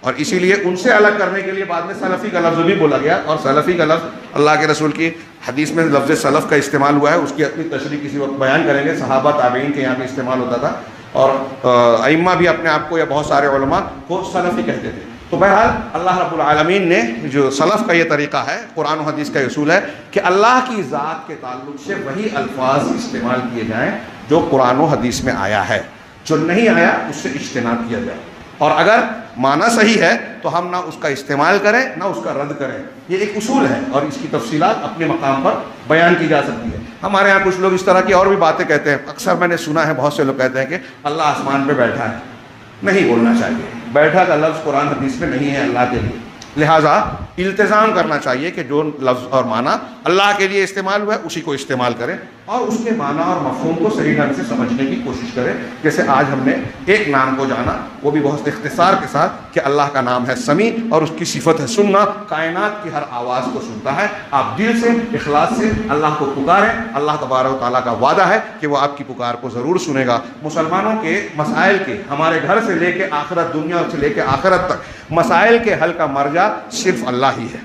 [SPEAKER 1] اور اسی لیے ان سے الگ کرنے کے لیے بعد میں سلفی کا لفظ بھی بولا گیا. اور سلفی کا لفظ اللہ کے رسول کی حدیث میں لفظ سلف کا استعمال ہوا ہے، اس کی اپنی تشریح کسی وقت بیان کریں گے. صحابہ تابعین کے یہاں بھی استعمال ہوتا تھا، اور ائمہ بھی اپنے آپ کو یا بہت سارے علماء کو سلفی کہتے تھے. تو بہرحال اللہ رب العالمین نے جو سلف کا یہ طریقہ ہے، قرآن و حدیث کا اصول ہے کہ اللہ کی ذات کے تعلق سے وہی الفاظ استعمال کیے جائیں جو قرآن و حدیث میں آیا ہے، جو نہیں آیا اس سے اجتناب کیا جائے. اور اگر معنی صحیح ہے تو ہم نہ اس کا استعمال کریں نہ اس کا رد کریں. یہ ایک اصول ہے اور اس کی تفصیلات اپنے مقام پر بیان کی جا سکتی ہے. ہمارے ہاں کچھ لوگ اس طرح کی اور بھی باتیں کہتے ہیں. اکثر میں نے سنا ہے بہت سے لوگ کہتے ہیں کہ اللہ آسمان پہ بیٹھا ہے. نہیں بولنا چاہیے. بیٹھا کا لفظ قرآن حدیث میں نہیں ہے اللہ کے لیے. لہٰذا التزام کرنا چاہیے کہ جو لفظ اور معنی اللہ کے لیے استعمال ہوا ہے اسی کو استعمال کریں اور اس کے معنی اور مفہوم کو صحیح ڈھنگ سے سمجھنے کی کوشش کریں. جیسے آج ہم نے ایک نام کو جانا، وہ بھی بہت اختصار کے ساتھ، کہ اللہ کا نام ہے سمیع اور اس کی صفت ہے سننا. کائنات کی ہر آواز کو سنتا ہے. آپ دل سے اخلاص سے اللہ کو پکاریں. اللہ تبارک و تعالیٰ کا وعدہ ہے کہ وہ آپ کی پکار کو ضرور سنے گا. مسلمانوں کے مسائل کے، ہمارے گھر سے لے کے آخرت، دنیا سے لے کے آخرت تک مسائل کے حل کا مرجع صرف اللہ ہی ہے.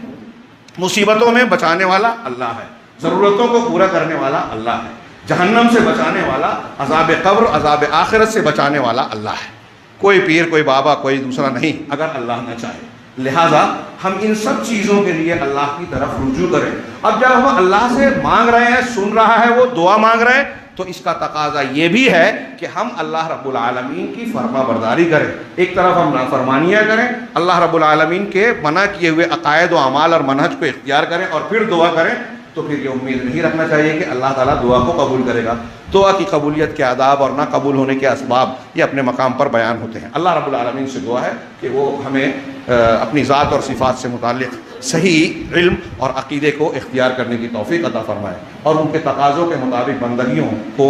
[SPEAKER 1] مصیبتوں میں بچانے والا اللہ ہے، ضرورتوں کو پورا کرنے والا اللہ ہے، جہنم سے بچانے والا، عذاب قبر عذاب آخرت سے بچانے والا اللہ ہے. کوئی پیر، کوئی بابا، کوئی دوسرا نہیں اگر اللہ نہ چاہے. لہٰذا ہم ان سب چیزوں کے لیے اللہ کی طرف رجوع کریں. اب جب ہم اللہ سے مانگ رہے ہیں، سن رہا ہے، وہ دعا مانگ رہے ہیں، تو اس کا تقاضا یہ بھی ہے کہ ہم اللہ رب العالمین کی فرما برداری کریں. ایک طرف ہم نافرمانیاں کریں، اللہ رب العالمین کے منع کیے ہوئے عقائد و اعمال اور منہج کو اختیار کریں اور پھر دعا کریں، تو پھر یہ امید نہیں رکھنا چاہیے کہ اللہ تعالیٰ دعا کو قبول کرے گا. دعا کی قبولیت کے آداب اور نہ قبول ہونے کے اسباب یہ اپنے مقام پر بیان ہوتے ہیں. اللہ رب العالمین سے دعا ہے کہ وہ ہمیں اپنی ذات اور صفات سے متعلق صحیح علم اور عقیدے کو اختیار کرنے کی توفیق عطا فرمائے اور ان کے تقاضوں کے مطابق بندگیوں کو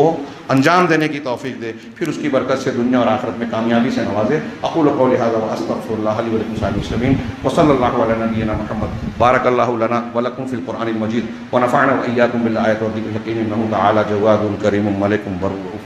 [SPEAKER 1] انجام دینے کی توفیق دے. پھر اس کی برکت سے دنیا اور آخرت میں کامیابی سے نوازے. اقول قولی ھذا واستغفر اللہ لی ولکم سائر المسلمین وصلی اللہ علی نبینا محمد. بارک اللہ لنا ولکم فی القرآن المجید ونفعنا وإیاکم بالآیات والذکر الحکیم انہ تعالی جواد کریم ملک بر